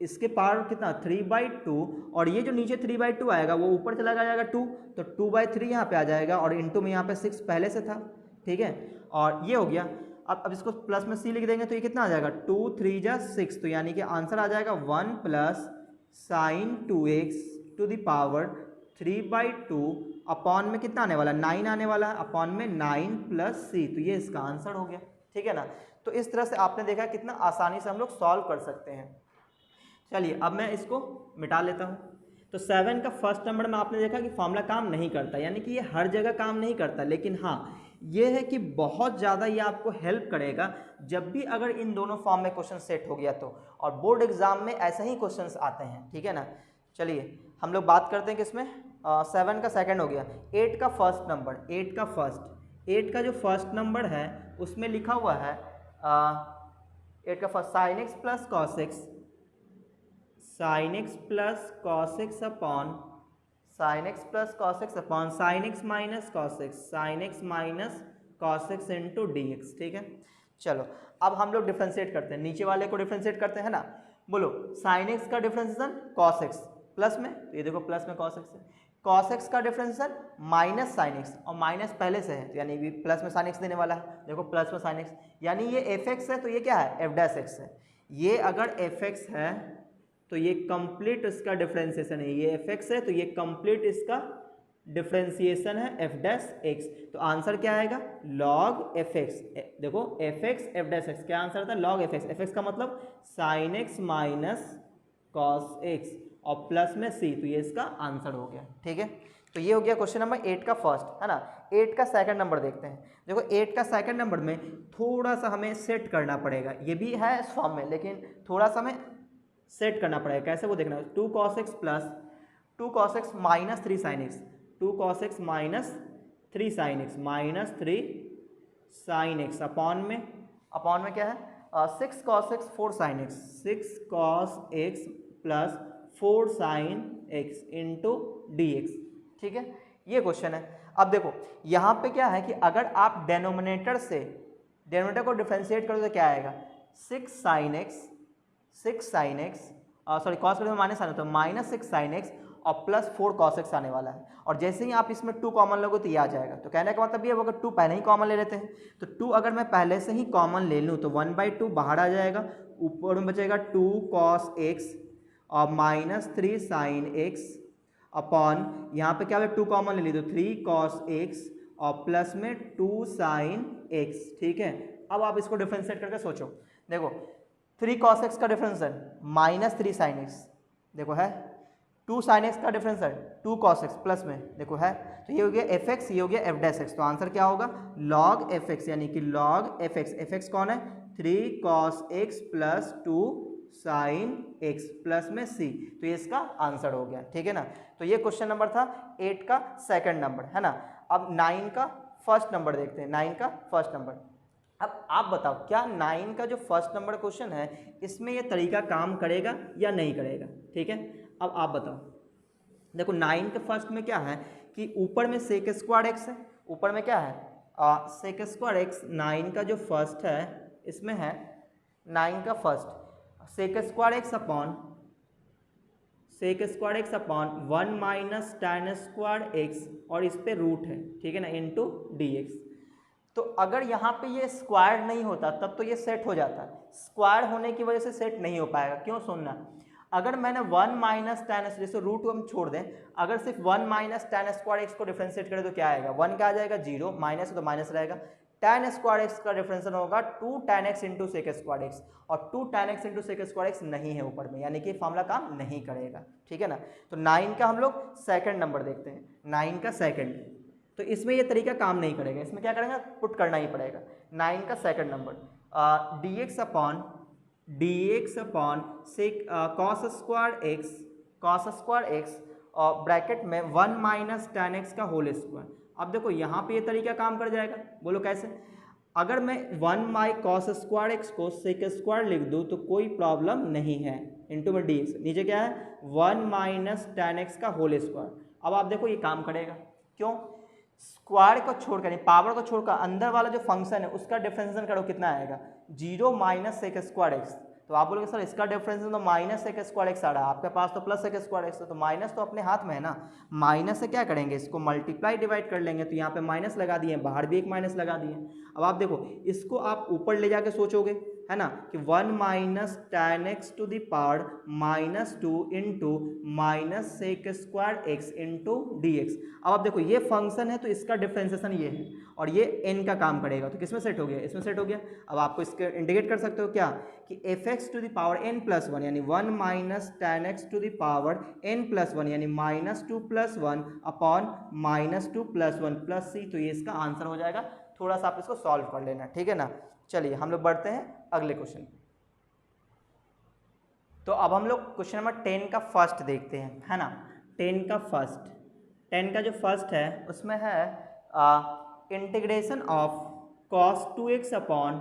इसके पावर कितना 3/2, और ये जो नीचे 3/2 आएगा वो ऊपर चला जाएगा 2, तो 2/3 यहाँ पे आ जाएगा, और इंटू में यहाँ पे 6 पहले से था, ठीक है। और ये हो गया, अब इसको प्लस में c लिख देंगे तो ये कितना आ जाएगा 2 3 जा 6, तो यानी कि आंसर आ जाएगा 1 plus sine 2x to the power 3/2 upon में कितना आने वाला 9 आने वाला है, अपॉन में 9 प्लस c, तो ये इसका आंसर हो गया, ठीक है ना। तो इस तरह से आपने देखा कितना आसानी से हम लोग सॉल्व कर सकते हैं। चलिए अब मैं इसको मिटा लेता हूँ। तो 7 का फर्स्ट नंबर में आपने देखा कि फॉर्मूला काम नहीं करता, यानी कि ये हर जगह काम नहीं करता, लेकिन हाँ ये है कि बहुत ज़्यादा ये आपको हेल्प करेगा जब भी अगर इन दोनों फॉर्म में क्वेश्चन सेट हो गया तो, और बोर्ड एग्जाम में ऐसे ही क्वेश्चंस आते हैं, ठीक है ना। चलिए हम लोग बात करते हैं किसमें 7 का सेकंड हो गया, 8 का फर्स्ट नंबर, 8 का जो फर्स्ट नंबर है उसमें लिखा हुआ है 8 का first sign x plus cos x, sign x plus cos x upon sine x plus cos x upon sine x minus cos x, sine x minus cos x into d x. ठीक है, चलो अब हम लोग differentiate करते हैं, नीचे वाले को डिफ्रेंशिएट करते हैं ना। बोलो साइन एक्स का डिफ्रेंशिएशन कॉस एक्स प्लस में, तो ये देखो प्लस में कॉस एक्स है, कॉस एक्स का डिफ्रेंशिएशन माइनस साइन एक्स, और माइनस पहले से है तो यानी भी प्लस में साइन एक्स देने वाला है, देखो प्लस में साइन एक्स, यानी ये एफ एक्स है तो ये क्या है, एफ डैश एक्स है। ये अगर एफ एक्स है तो ये कंप्लीट इसका डिफरेंशिएशन है, ये एफ एक्स है तो ये कंप्लीट इसका डिफरेंशिएशन है एफ डैश एक्स। तो आंसर क्या आएगा, लॉग एफ एक्स। देखो F x F dash x, क्या आंसर था, log F x. F x का मतलब sine x minus cos x और प्लस में सी, तो ये इसका आंसर हो गया। ठीक है, तो ये हो गया क्वेश्चन नंबर 8 का फर्स्ट, है ना। 8 का सेकंड नंबर देखते हैं। देखो 8 का सेकंड नंबर में थोड़ा सा हमें सेट करना पड़ेगा, ये भी है इस फॉर्म में लेकिन थोड़ा सा हमें सेट करना पड़ेगा। कैसे वो देखना है, 2 cos x plus 2 cos x minus 3 sin x, 2 cos x minus 3 sin x minus 3 sin x upon में क्या है 6 cos x 4 sin x, 6 cos x plus 4 sin x into d x. ठीक है, ये क्वेश्चन है। अब देखो यहाँ पे क्या है कि अगर आप डेनोमिनेटर को डिफ्रेंशिएट करो तो क्या आएगा, 6 sin x सॉरी कॉस करें माइनस आने तो माइनस 6 sin x और प्लस 4 cos x आने वाला है। और जैसे ही आप इसमें 2 कॉमन लोगे तो ये आ जाएगा। तो कहने का मतलब ये अगर 2 पहले ही कॉमन ले लेते हैं तो 2 अगर मैं पहले से ही कॉमन ले लूँ तो 1/2 बाहर आ जाएगा, ऊपर में बचेगा 2 cos x और माइनस 3 sin x अपॉन यहाँ पे क्या है 2 कॉमन ले ली तो 3 cos x और प्लस में 2 sin x। ठीक है, अब आप इसको डिफ्रेंशिएट करके सोचो। देखो 3 cos x का डिफरेंशियल माइनस 3 sin x, देखो है 2 sin x का डिफरेंशियल 2 cos x प्लस में देखो है, तो ये हो गया एफ एक्स, ये हो गया एफ डैश एक्स। तो आंसर क्या होगा, लॉग एफ एक्स, यानी कि log F x. F x कौन है, 3 cos x plus 2 sin x plus में c, तो ये इसका आंसर हो गया। ठीक है ना, तो ये क्वेश्चन नंबर था 8 का सेकंड नंबर, है ना। अब 9 का फर्स्ट नंबर देखते हैं, 9 का फर्स्ट नंबर। अब आप बताओ क्या 9 का जो फर्स्ट नंबर क्वेश्चन है इसमें ये तरीका काम करेगा या नहीं करेगा। ठीक है, अब आप बताओ। देखो 9 के फर्स्ट में क्या है कि ऊपर में सेक स्क्वायर एक्स है, ऊपर में क्या है सेक स्क्वायर एक्स। 9 का जो फर्स्ट है इसमें है 9 का first sec square x upon 1 minus tan square x और इस पे रूट है, ठीक है ना, इंटू डी एक्स। तो अगर यहाँ पे ये स्क्वायर नहीं होता तब तो ये सेट हो जाता, स्क्वायर होने की वजह से सेट नहीं हो पाएगा। क्यों, सुनना, अगर मैंने 1 माइनस tan जैसे रूट को हम छोड़ दें, अगर सिर्फ 1 माइनस tan स्क्वायर एक्स को डिफ्रेंशिएट करें तो क्या आएगा, 1 क्या आ जाएगा 0, माइनस तो माइनस रहेगा। tan स्क्वायर एक्स का डिफरेंशियल होगा 2 tan x into sec square x, और 2 tan x into sec square x नहीं है ऊपर में, यानी कि फॉर्मूला काम नहीं करेगा। ठीक है ना, तो 9 का हम लोग सेकंड नंबर देखते हैं। 9 का सेकंड, तो इसमें ये तरीका काम नहीं करेगा, इसमें क्या करेंगे, पुट करना ही पड़ेगा। 9 का second number d x upon sec cos square x और ब्रैकेट में 1 माइनस tan x का होल स्क्वायर। अब देखो यहाँ पे ये तरीका काम कर जाएगा, बोलो कैसे। अगर मैं 1 माई कॉस स्क्वायर एक्स को सेक स्क्वायर लिख दूँ तो कोई प्रॉब्लम नहीं है, इंटू में डी एक्स, नीचे क्या है 1 माइनस tan x का होल स्क्वायर। अब आप देखो ये काम करेगा, क्यों, स्क्वायर को छोड़कर पावर को छोड़कर अंदर वाला जो फंक्शन है उसका डिफरेंशिएशन करो, कितना आएगा 0 माइनस सेक स्क्वायर एक्स। तो आप बोलोगे सर इसका डिफरेंशिएशन तो माइनस सेक स्क्वायर एक्स आ रहा है, आपके पास तो प्लस सेक स्क्वायर एक्स है, तो माइनस तो अपने हाथ में है ना, माइनस से क्या करेंगे, इसको मल्टीप्लाई डिवाइड कर लेंगे, तो यहाँ पे माइनस लगा दिए, बाहर भी एक माइनस लगा दिए। अब आप देखो इसको आप ऊपर ले जाके सोचोगे, है ना, कि 1 minus tan x to the power minus 2 into minus sec square x into d x. अब आप देखो ये फंक्शन है तो इसका डिफरेंशिएशन ये है और ये n का काम करेगा, तो किसमें सेट हो गया, इसमें सेट हो गया। अब आपको इसके इंडिकेट कर सकते हो क्या कि f x to the power n plus 1 यानी 1 minus tan x to the power n plus 1 यानी minus 2 plus 1 upon minus 2 plus 1 plus c, तो ये इसका आंसर हो जाएगा। थोड़ा सा आप इसको सॉल्व कर लेना, ठीक है ना। चलिए हम लोग बढ़ते हैं अगले क्वेश्चन। तो अब हम लोग क्वेश्चन नंबर 10 का फर्स्ट देखते हैं, है ना। 10 का फर्स्ट 10 का जो फर्स्ट है उसमें है integration of cos 2x upon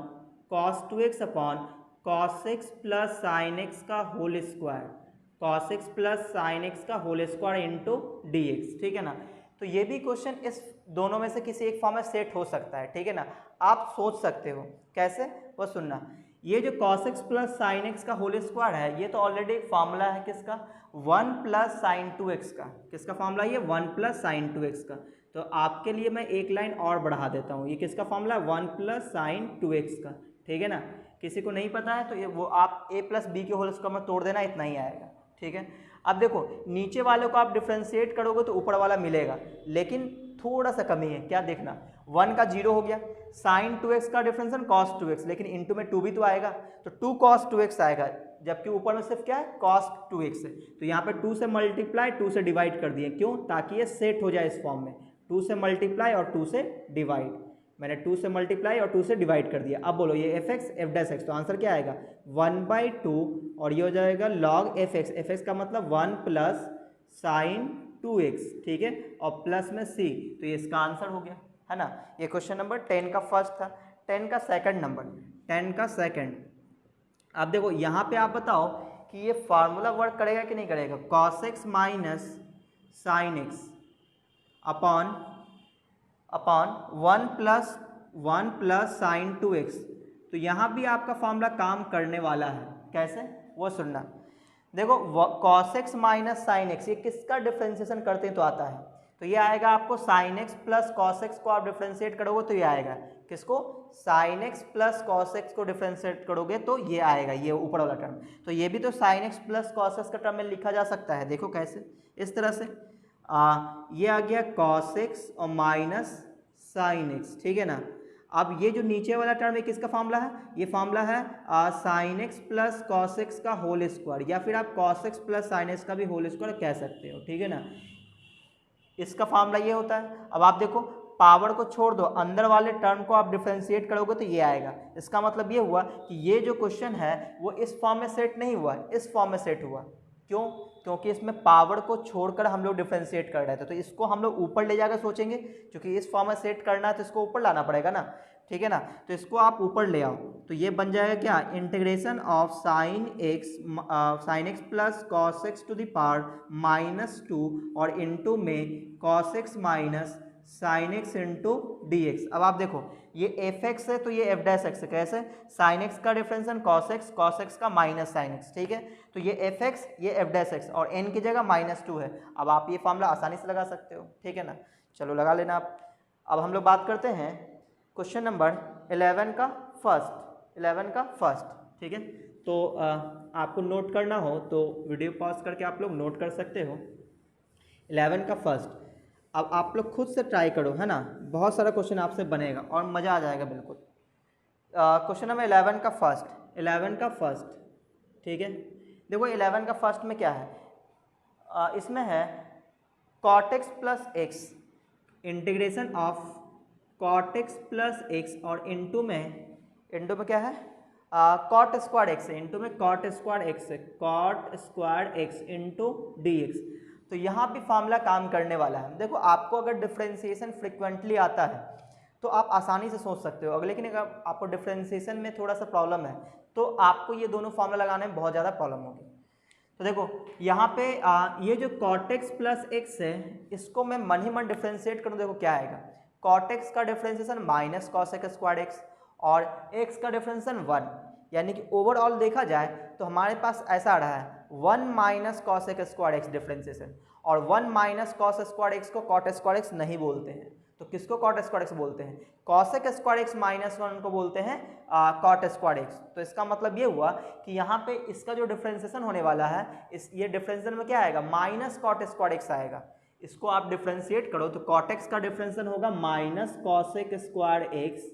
cos x plus sine x का whole square, cos x plus sine x का whole square into d x, ठीक है ना। तो ये भी क्वेश्चन इस दोनों में से किसी एक फॉर्म में सेट हो सकता है, ठीक है ना। आप सोच सकते हो कैसे, वो सुनना। ये जो cos x plus sine x का होल स्क्वायर है ये तो ऑलरेडी एक फॉर्मूला है किसका, 1 प्लस साइन 2x का। किसका फॉर्मूला ये, 1 प्लस साइन 2x का। तो आपके लिए मैं एक लाइन और बढ़ा देता हूँ, ये किसका फॉर्मूला है, 1 प्लस साइन 2x का, ठीक है ना। किसी को नहीं पता है तो ये वो आप a प्लस बी के होल स्क्वायर में तोड़ देना, इतना ही आएगा, ठीक है। अब देखो नीचे वाले को आप डिफ्रेंशिएट करोगे तो ऊपर वाला मिलेगा, लेकिन थोड़ा सा कमी है, क्या देखना, 1 का 0 हो गया, साइन 2x का डिफरेंशिएशन cos 2x, लेकिन इनटू में 2 भी तो आएगा, तो 2 cos 2x आएगा, जबकि ऊपर में सिर्फ क्या है, cos 2x है। तो यहाँ पे 2 से मल्टीप्लाई 2 से डिवाइड कर दिए, क्यों, ताकि ये सेट हो जाए इस फॉर्म में, 2 से मल्टीप्लाई और 2 से डिवाइड। मैंने 2 से मल्टीप्लाई और 2 से डिवाइड कर दिया। अब बोलो ये fx f डैश x, तो आंसर क्या आएगा, 1/2 और ये हो जाएगा log fx, fx का मतलब 1 प्लस साइन 2x, ठीक है, और प्लस में c, तो ये इसका आंसर हो गया, है ना। ये क्वेश्चन नंबर 10 का फर्स्ट था। 10 का सेकंड नंबर, 10 का सेकंड। अब देखो यहाँ पे आप बताओ कि ये फार्मूला वर्क करेगा कि नहीं करेगा, cos x minus sine x upon 1 plus sine 2x। तो यहाँ भी आपका फार्मूला काम करने वाला है, कैसे, वो सुनना। देखो cos x minus sine x, ये किसका डिफ्रेंशिएशन करते हैं तो आता है, तो ये आएगा आपको sign x plus cos x को आप डिफ्रेंशिएट करोगे तो ये आएगा, किसको, sign x plus cos x को डिफ्रेंशिएट करोगे तो ये आएगा, ये ऊपर वाला टर्म। तो ये भी तो sign x plus cos x का टर्म में लिखा जा सकता है, देखो कैसे, इस तरह से ये आ गया cos x और माइनस साइन एक्स, ठीक है ना। अब ये जो नीचे वाला टर्म है किसका फार्मूला है, ये फार्मूला है sign x plus cos x का होल स्क्वायर, या फिर आप cos x plus sine x का भी होल स्क्वायर कह सकते हो, ठीक है ना। इसका फार्मूला ये होता है। अब आप देखो पावर को छोड़ दो, अंदर वाले टर्म को आप डिफ्रेंशिएट करोगे तो ये आएगा। इसका मतलब ये हुआ कि ये जो क्वेश्चन है वो इस फॉर्म में सेट नहीं हुआ, इस फॉर्म में सेट हुआ। क्यों, क्योंकि इसमें पावर को छोड़कर हम लोग डिफ्रेंशिएट कर रहे थे, तो इसको हम लोग ऊपर ले जाकर सोचेंगे, क्योंकि इस फॉर्म में सेट करना है तो इसको ऊपर लाना पड़ेगा ना, ठीक है ना। तो इसको आप ऊपर ले आओ, तो ये बन जाएगा क्या, integration of sine x plus cos x to the power -2 और इनटू में cos x minus sine x into d x. अब आप देखो ये एफ एक्स है तो ये एफ डैश एक्स है, कैसे, साइन एक्स का डिफरेंशिएशन कॉस एक्स का माइनस साइन एक्स, ठीक है। तो ये एफ एक्स ये एफ डैश एक्स और एन की जगह -2 है। अब आप ये फार्मूला आसानी से लगा सकते हो, ठीक है ना, चलो लगा लेना आप। अब हम लोग बात करते हैं क्वेश्चन नंबर 11 का फर्स्ट, ठीक है। तो आपको नोट करना हो तो वीडियो पॉज करके आप लोग नोट कर सकते हो। 11 का फर्स्ट, अब आप लोग खुद से ट्राई करो, है ना, बहुत सारा क्वेश्चन आपसे बनेगा और मज़ा आ जाएगा बिल्कुल। क्वेश्चन नंबर 11 का फर्स्ट, ठीक है। देखो 11 का फर्स्ट में क्या है, इसमें है cot x plus x, integration of cot x plus x और इनटू में क्या है, cot स्क्वायर एक्स है, इनटू में cot स्क्वायर एक्स है, cot square x into d x. तो यहाँ भी फार्मूला काम करने वाला है। देखो आपको अगर डिफ्रेंशिएशन फ्रिक्वेंटली आता है तो आप आसानी से सोच सकते हो, लेकिन अगर आपको डिफ्रेंशिएशन में थोड़ा सा प्रॉब्लम है तो आपको ये दोनों फार्मूला लगाने में बहुत ज़्यादा प्रॉब्लम होगी। तो देखो यहाँ पे ये जो cot x प्लस एक्स है इसको मैं मन ही मन डिफ्रेंशिएट करूँ, देखो क्या आएगा, cot x का differentiation minus cos x square x और x का डिफ्रेंशिएशन 1, यानी कि ओवरऑल देखा जाए तो हमारे पास ऐसा आ रहा है 1 minus cos x square x differentiation, और 1 माइनस कॉस स्क्वायर एक्स को कॉट स्क्वायर एक्स नहीं बोलते हैं, तो किसको कॉट स्क्वायर एक्स बोलते हैं, कॉसेक स्क्वायर एक्स माइनस 1 को बोलते हैं कॉट स्क्वायर एक्स। तो इसका मतलब ये हुआ कि यहाँ पे इसका जो डिफ्रेंशिएशन होने वाला है ये डिफ्रेंशिएशन में क्या आएगा, माइनस कॉट स्क्वायर एक्स आएगा। इसको आप डिफ्रेंशिएट करो तो कॉट एक्स का डिफ्रेंशिएशन होगा माइनस कॉसेक स्क्वायर एक्स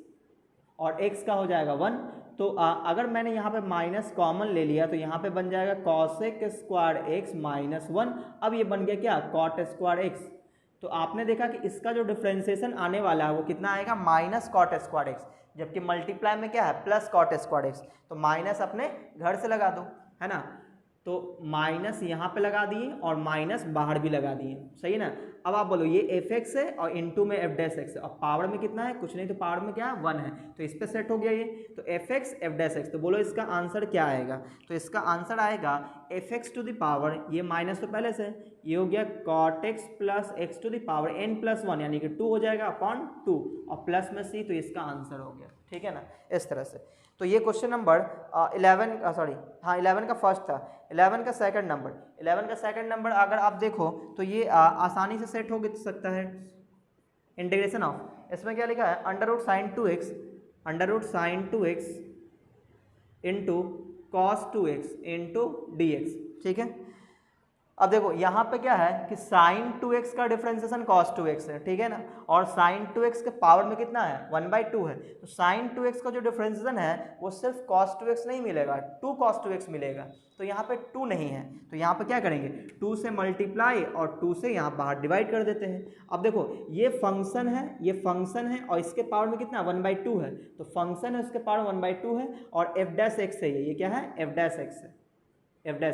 और x का हो जाएगा 1। तो अगर मैंने यहाँ पे माइनस कॉमन ले लिया तो यहाँ पे बन जाएगा कॉसेक स्क्वायर एक्स माइनस 1। अब ये बन गया क्या, कॉट स्क्वायर एक्स। तो आपने देखा कि इसका जो डिफ्रेंशिएशन आने वाला है वो कितना आएगा, माइनस कॉट स्क्वायर एक्स, जबकि मल्टीप्लाई में क्या है, प्लस कॉट स्क्वायर एक्स। तो माइनस अपने घर से लगा दो, है ना। तो माइनस यहाँ पे लगा दिए और माइनस बाहर भी लगा दिए, सही है ना। अब आप बोलो ये एफ एक्स है और इनटू में एफ डैश एक्स है, और पावर में कितना है, कुछ नहीं, तो पावर में क्या है, 1 है, तो इस पे सेट हो गया ये, तो f x F dash x. तो बोलो इसका आंसर क्या आएगा, तो इसका आंसर आएगा f x to the power, ये माइनस तो पहले से, ये हो गया cot x plus x to the power n plus 1 यानी कि 2 हो जाएगा अपॉन 2 और प्लस में c, तो इसका आंसर हो गया, ठीक है ना, इस तरह से। तो ये क्वेश्चन नंबर 11 का फर्स्ट था। 11 का सेकंड नंबर अगर आप देखो तो ये आसानी से सेट हो सकता है। इंटीग्रेशन ऑफ, इसमें क्या लिखा है, under root sine 2x into cos 2x into d x, ठीक है। अब देखो यहाँ पे क्या है कि साइन 2x का डिफरेंशिएशन cos 2x है, ठीक है ना, और साइन 2x के पावर में कितना है, 1/2 है, तो साइन 2x का जो डिफरेंशिएशन है वो सिर्फ cos 2x नहीं मिलेगा, 2 cos 2x मिलेगा, तो यहाँ पे 2 नहीं है, तो यहाँ पे क्या करेंगे, 2 से मल्टीप्लाई और 2 से यहाँ बाहर डिवाइड कर देते हैं। अब देखो ये फंक्शन है और इसके पावर में कितना 1/2 है, तो फंक्शन है उसके पावर 1/2 है और एफ डैश एक्स है, ये क्या है, एफ डैश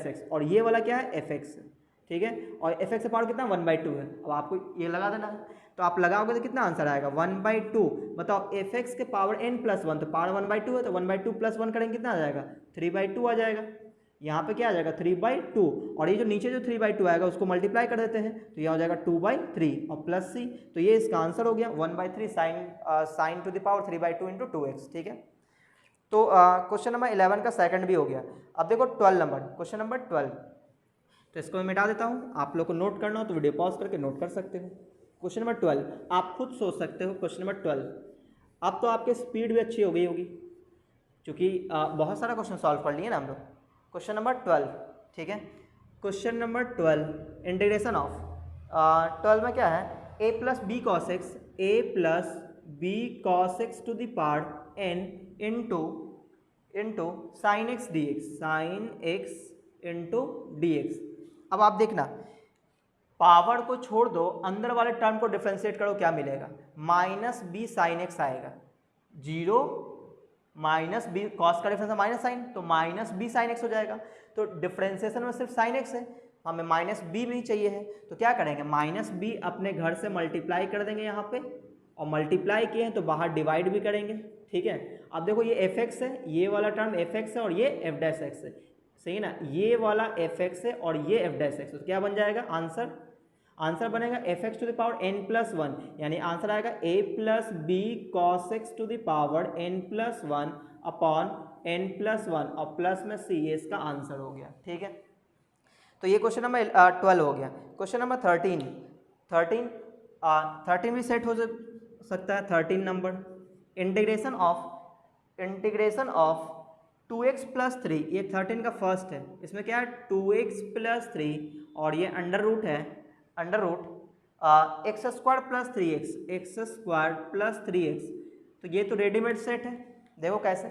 एक्स, और ये वाला क्या है, एफ एक्स है, ठीक है, और एफ एक्स का पावर कितना 1/2 है। अब आपको ये लगा देना है, तो आप लगाओगे तो कितना आंसर आएगा 1/2। बताओ एफ एक्स के पावर n प्लस 1, तो पावर 1/2 है, तो 1/2 प्लस 1 करेंगे कितना आ जाएगा, 3/2 आ जाएगा। यहाँ पे क्या आ जाएगा 3/2, और ये जो नीचे जो 3/2 आएगा उसको मल्टीप्लाई कर देते हैं, तो यह हो जाएगा 2/3 और प्लस c, तो ये इसका आंसर हो गया 1/3 sign to the power 3/2 into 2x, ठीक है। तो क्वेश्चन नंबर 11 का सेकंड भी हो गया। अब देखो 12 नंबर, क्वेश्चन नंबर 12, तो इसको मैं मिटा देता हूँ, आप लोग को नोट करना हो तो वीडियो पॉज करके नोट कर सकते हो। क्वेश्चन नंबर 12 आप खुद सोच सकते हो, क्वेश्चन नंबर 12, अब तो आपकी स्पीड भी अच्छी हो गई होगी क्योंकि बहुत सारा क्वेश्चन सॉल्व कर लिए ना हम लोग। क्वेश्चन नंबर 12, ठीक है, क्वेश्चन नंबर 12 इंटीग्रेशन ऑफ 12 में क्या है, a plus b cos x to the power n into sine x into d x. अब आप देखना, पावर को छोड़ दो, अंदर वाले टर्म को डिफरेंशिएट करो, क्या मिलेगा, माइनस बी साइन एक्स आएगा, 0 माइनस बी कॉस का डिफरेंस है माइनस साइन, तो माइनस बी साइन एक्स हो जाएगा। तो डिफरेंशिएशन में सिर्फ साइन एक्स है, हमें माइनस बी भी चाहिए है, तो क्या करेंगे, माइनस बी अपने घर से मल्टीप्लाई कर देंगे यहाँ पे, और मल्टीप्लाई किए हैं तो बाहर डिवाइड भी करेंगे, ठीक है। अब देखो ये एफ एक्स है, ये वाला टर्म एफ एक्स है और ये एफ डैश एक्स है, सही ना, ये वाला एफ एक्स है और ये एफ डैश एक्स है, तो क्या बन जाएगा आंसर बनेगा f x to the power n plus 1, यानी आंसर आएगा a plus b cos x to the power n plus 1 upon n plus 1 और प्लस में c, ये इसका आंसर हो गया, ठीक है। तो ये क्वेश्चन नंबर 12 हो गया। क्वेश्चन नंबर 13 भी सेट हो सकता है। 13 number integration of 2x plus 3, ये 13 का फर्स्ट है, इसमें क्या है 2x प्लस 3 और ये under root x square plus 3x, तो ये तो रेडीमेड सेट है। देखो कैसे,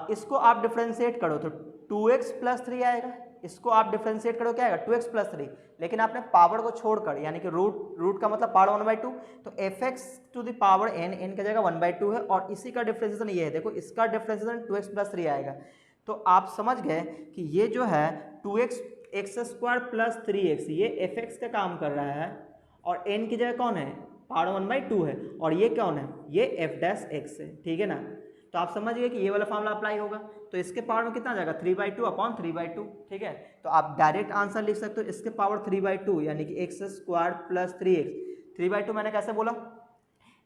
इसको आप डिफरेंशिएट करो तो 2x प्लस 3 आएगा, इसको आप डिफरेंशिएट करो क्या आएगा 2x प्लस 3, लेकिन आपने पावर को छोड़कर, यानी कि रूट का मतलब पावर 1/2, तो f x to the power n की जगह 1/2 है, और इसी का डिफरेंशिएशन ये है, देखो इसका डिफरेंशिएशन 2x प्लस 3 आएगा। तो आप समझ गए कि ये जो है 2x x square plus 3x ये एफ एक्स का काम कर रहा है, और n की जगह कौन है, पावर 1/2 है, और ये कौन है, ये एफ डैश एक्स है, ठीक है ना। तो आप समझ गए कि ये वाला फॉर्मूला अप्लाई होगा, तो इसके पावर में कितना आ जाएगा 3/2 अपॉन 3/2, ठीक है। तो आप डायरेक्ट आंसर लिख सकते हो, इसके पावर 3/2 यानी कि एक्स स्क्वायर प्लस 3x, 3/2 मैंने कैसे बोला,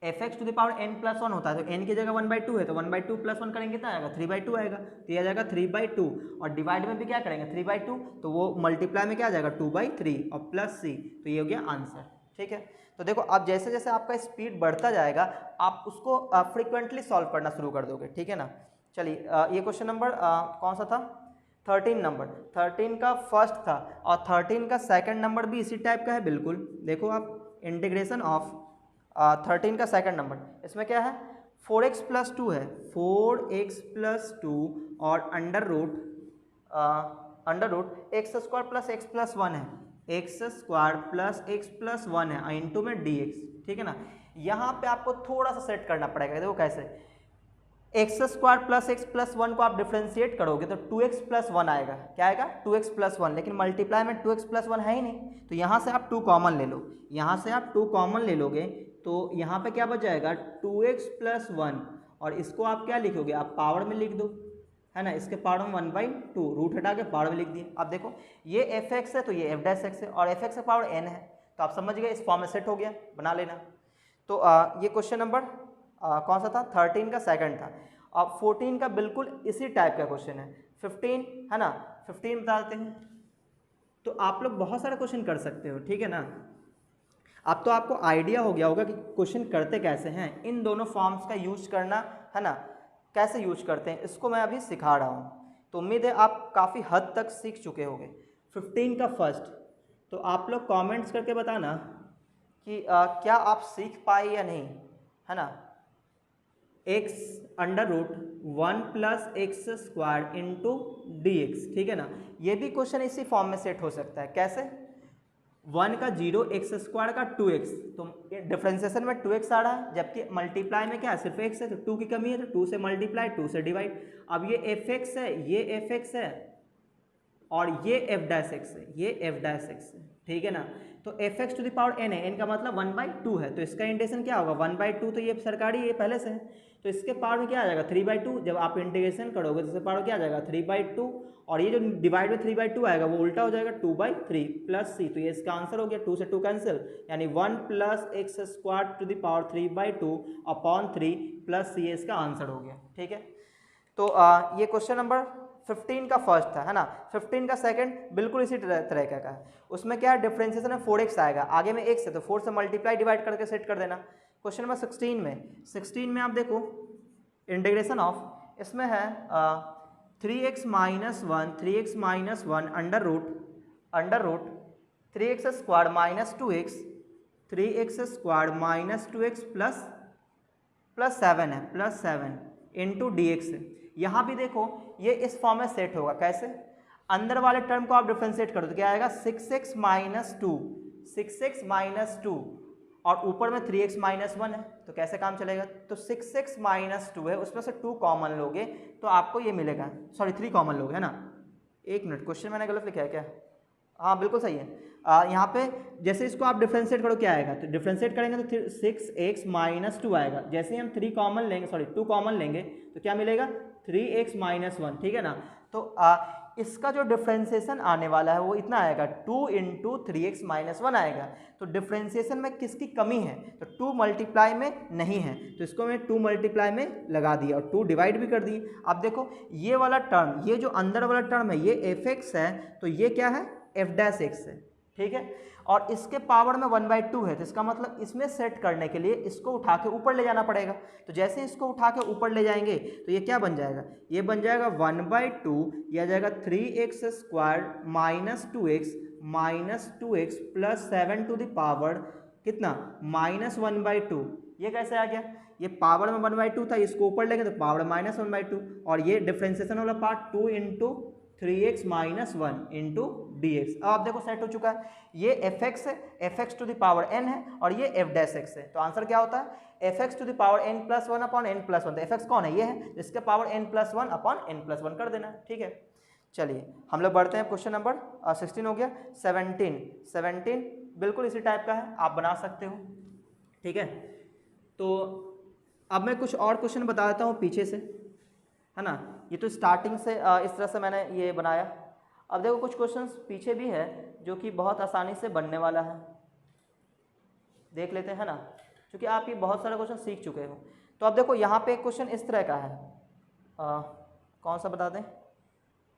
f x to the power n plus 1 होता है, तो n की जगह 1/2 है, तो 1/2 प्लस 1 करेंगे कितना आएगा 3/2 आएगा, तो ये आ जाएगा 3/2, और डिवाइड में भी क्या करेंगे 3/2, तो वो मल्टीप्लाई में क्या आ जाएगा 2/3 और प्लस c, तो ये हो गया आंसर, ठीक है। तो देखो अब जैसे जैसे आपका स्पीड बढ़ता जाएगा आप उसको फ्रिक्वेंटली सॉल्व करना शुरू कर दोगे, ठीक है ना। चलिए ये क्वेश्चन नंबर कौन सा था, 13 नंबर, 13 का फर्स्ट था, और 13 का सेकंड नंबर भी इसी टाइप का है बिल्कुल। देखो आप इंटीग्रेशन ऑफ 13 का सेकंड नंबर, इसमें क्या है 4x प्लस 2 है, 4x प्लस 2 और under root x square plus x plus 1 है, x square plus x plus 1 है इंटू में डी एक्स, ठीक है ना। यहाँ पे आपको थोड़ा सा सेट करना पड़ेगा, देखो कैसे, x square plus x plus one को आप डिफ्रेंशिएट करोगे तो 2x प्लस वन आएगा। क्या आएगा? 2x plus one. लेकिन मल्टीप्लाई में 2x प्लस वन है ही नहीं, तो यहाँ से आप 2 कॉमन ले लो। यहाँ से आप 2 कॉमन ले लोगे तो यहाँ पे क्या बच जाएगा? 2x plus one. और इसको आप क्या लिखोगे? आप पावर में लिख दो, है ना। इसके पावर में 1/2 रूट हटा के पावर में लिख दिए। अब देखो ये fx है तो ये f डैश x है और fx का पावर n है, तो आप समझ गए, इस फॉर्म में सेट हो गया, बना लेना। तो ये क्वेश्चन नंबर कौन सा था? 13 का सेकंड था। अब 14 का बिल्कुल इसी टाइप का क्वेश्चन है। 15 है ना, 15 बता देते हैं। तो आप लोग बहुत सारे क्वेश्चन कर सकते हो, ठीक है ना। अब तो आपको आइडिया हो गया होगा कि क्वेश्चन करते कैसे हैं, इन दोनों फॉर्म्स का यूज करना, है ना, कैसे यूज करते हैं, इसको मैं अभी सिखा रहा हूँ। तो उम्मीद है आप काफ़ी हद तक सीख चुके होंगे। 15 का फर्स्ट, तो आप लोग कमेंट्स करके बताना कि क्या आप सीख पाए या नहीं, है ना। x under root 1 plus x square into d x, ठीक है ना। ये भी क्वेश्चन इसी फॉर्म में सेट हो सकता है। कैसे? 1 का 0, एक्स स्क्वायर का 2x, तो डिफ्रेंसिएशन में 2x आ रहा है, जबकि मल्टीप्लाई में क्या है? सिर्फ x है, तो 2 की कमी है, तो 2 से मल्टीप्लाई, 2 से डिवाइड। अब ये fx है, ये fx है और ये f डैश x है, ये f डैश x है, ठीक है ना। तो fx to the power n है, n का मतलब 1/2 है, तो इसका इंटीग्रेशन क्या होगा? 1/2, तो ये सरकारी ये पहले से है, तो इसके पावर में क्या आ जाएगा? 3/2। जब आप इंटीग्रेशन करोगे तो इसके पावर क्या आ जाएगा? 3/2, और ये जो डिवाइड में 3/2 आएगा वो उल्टा हो जाएगा, 2/3 प्लस c, तो ये इसका आंसर हो गया। 2 से 2 कैंसिल, यानी 1 plus x square to the power 3/2 upon 3 plus c, ये इसका आंसर हो गया, ठीक है। तो ये क्वेश्चन नंबर 15 का फर्स्ट था, है ना। 15 का सेकंड बिल्कुल इसी तरह का है। उसमें क्या है? डिफरेंशिएशन में 4x आएगा, आगे में x है, तो 4 से मल्टीप्लाई डिवाइड करके सेट कर देना। क्वेश्चन नंबर 16 में आप देखो इंटीग्रेशन ऑफ, इसमें है 3x minus 1 under root 3x square minus 2x 3x square minus 2x plus 7 है, प्लस 7 इंटू डी एक्स। यहाँ भी देखो ये इस फॉर्म में सेट होगा। कैसे? अंदर वाले टर्म को आप डिफरेंशिएट करो तो क्या आएगा? 6x माइनस 2 और ऊपर में 3x माइनस 1 है, तो कैसे काम चलेगा? तो 6x माइनस 2 है, उसमें से 2 कॉमन लोगे तो आपको ये मिलेगा, सॉरी 3 कॉमन लोगे, है ना। एक मिनट, क्वेश्चन मैंने गलत लिखा है क्या? हाँ बिल्कुल सही है। यहाँ पे जैसे इसको आप डिफरेंशिएट करो क्या आएगा? तो डिफरेंशिएट करेंगे तो 6x माइनस 2 आएगा। जैसे ही हम 2 कॉमन लेंगे तो क्या मिलेगा? 3x माइनस 1, ठीक है ना। तो इसका जो डिफरेंशिएशन आने वाला है वो इतना आएगा, 2 इंटू 3x माइनस 1 आएगा। तो डिफरेंशिएशन में किसकी कमी है? तो 2 मल्टीप्लाई में नहीं है, तो इसको मैं 2 मल्टीप्लाई में लगा दिया और 2 डिवाइड भी कर दिए। अब देखो ये वाला टर्म, ये जो अंदर वाला टर्म है ये fx है, तो ये क्या है? f डैश x है, ठीक है। और इसके पावर में 1/2 है, तो इसका मतलब इसमें सेट करने के लिए इसको उठा के ऊपर ले जाना पड़ेगा। तो जैसे इसको उठा के ऊपर ले जाएंगे तो ये क्या बन जाएगा? ये बन जाएगा 1/2, यह आ जाएगा 3x square minus 2x plus 7 to the power कितना? माइनस 1/2। ये कैसे आ गया? ये पावर में 1/2 था, इसको ऊपर लेंगे तो पावर माइनस 1/2, और ये डिफरेंशिएशन वाला part 2 into 3x minus 1 into d x. अब आप देखो सेट हो चुका है। ये fx है, fx to the power n है, और ये f डैश x है। तो आंसर क्या होता है? fx to the power n plus 1 upon n plus 1। तो fx कौन है? ये है, इसके power n plus 1 upon n plus 1 कर देना, ठीक है। चलिए हम लोग बढ़ते हैं। क्वेश्चन नंबर 16 हो गया। 17 बिल्कुल इसी टाइप का है, आप बना सकते हो, ठीक है। तो अब मैं कुछ और क्वेश्चन बता देता हूँ पीछे से, है ना। ये तो स्टार्टिंग से इस तरह से मैंने ये बनाया। अब देखो कुछ क्वेश्चंस पीछे भी है जो कि बहुत आसानी से बनने वाला है, देख लेते हैं ना, क्योंकि आप ये बहुत सारे क्वेश्चन सीख चुके हो। तो अब देखो यहाँ पे एक क्वेश्चन इस तरह का है, कौन सा बता दें?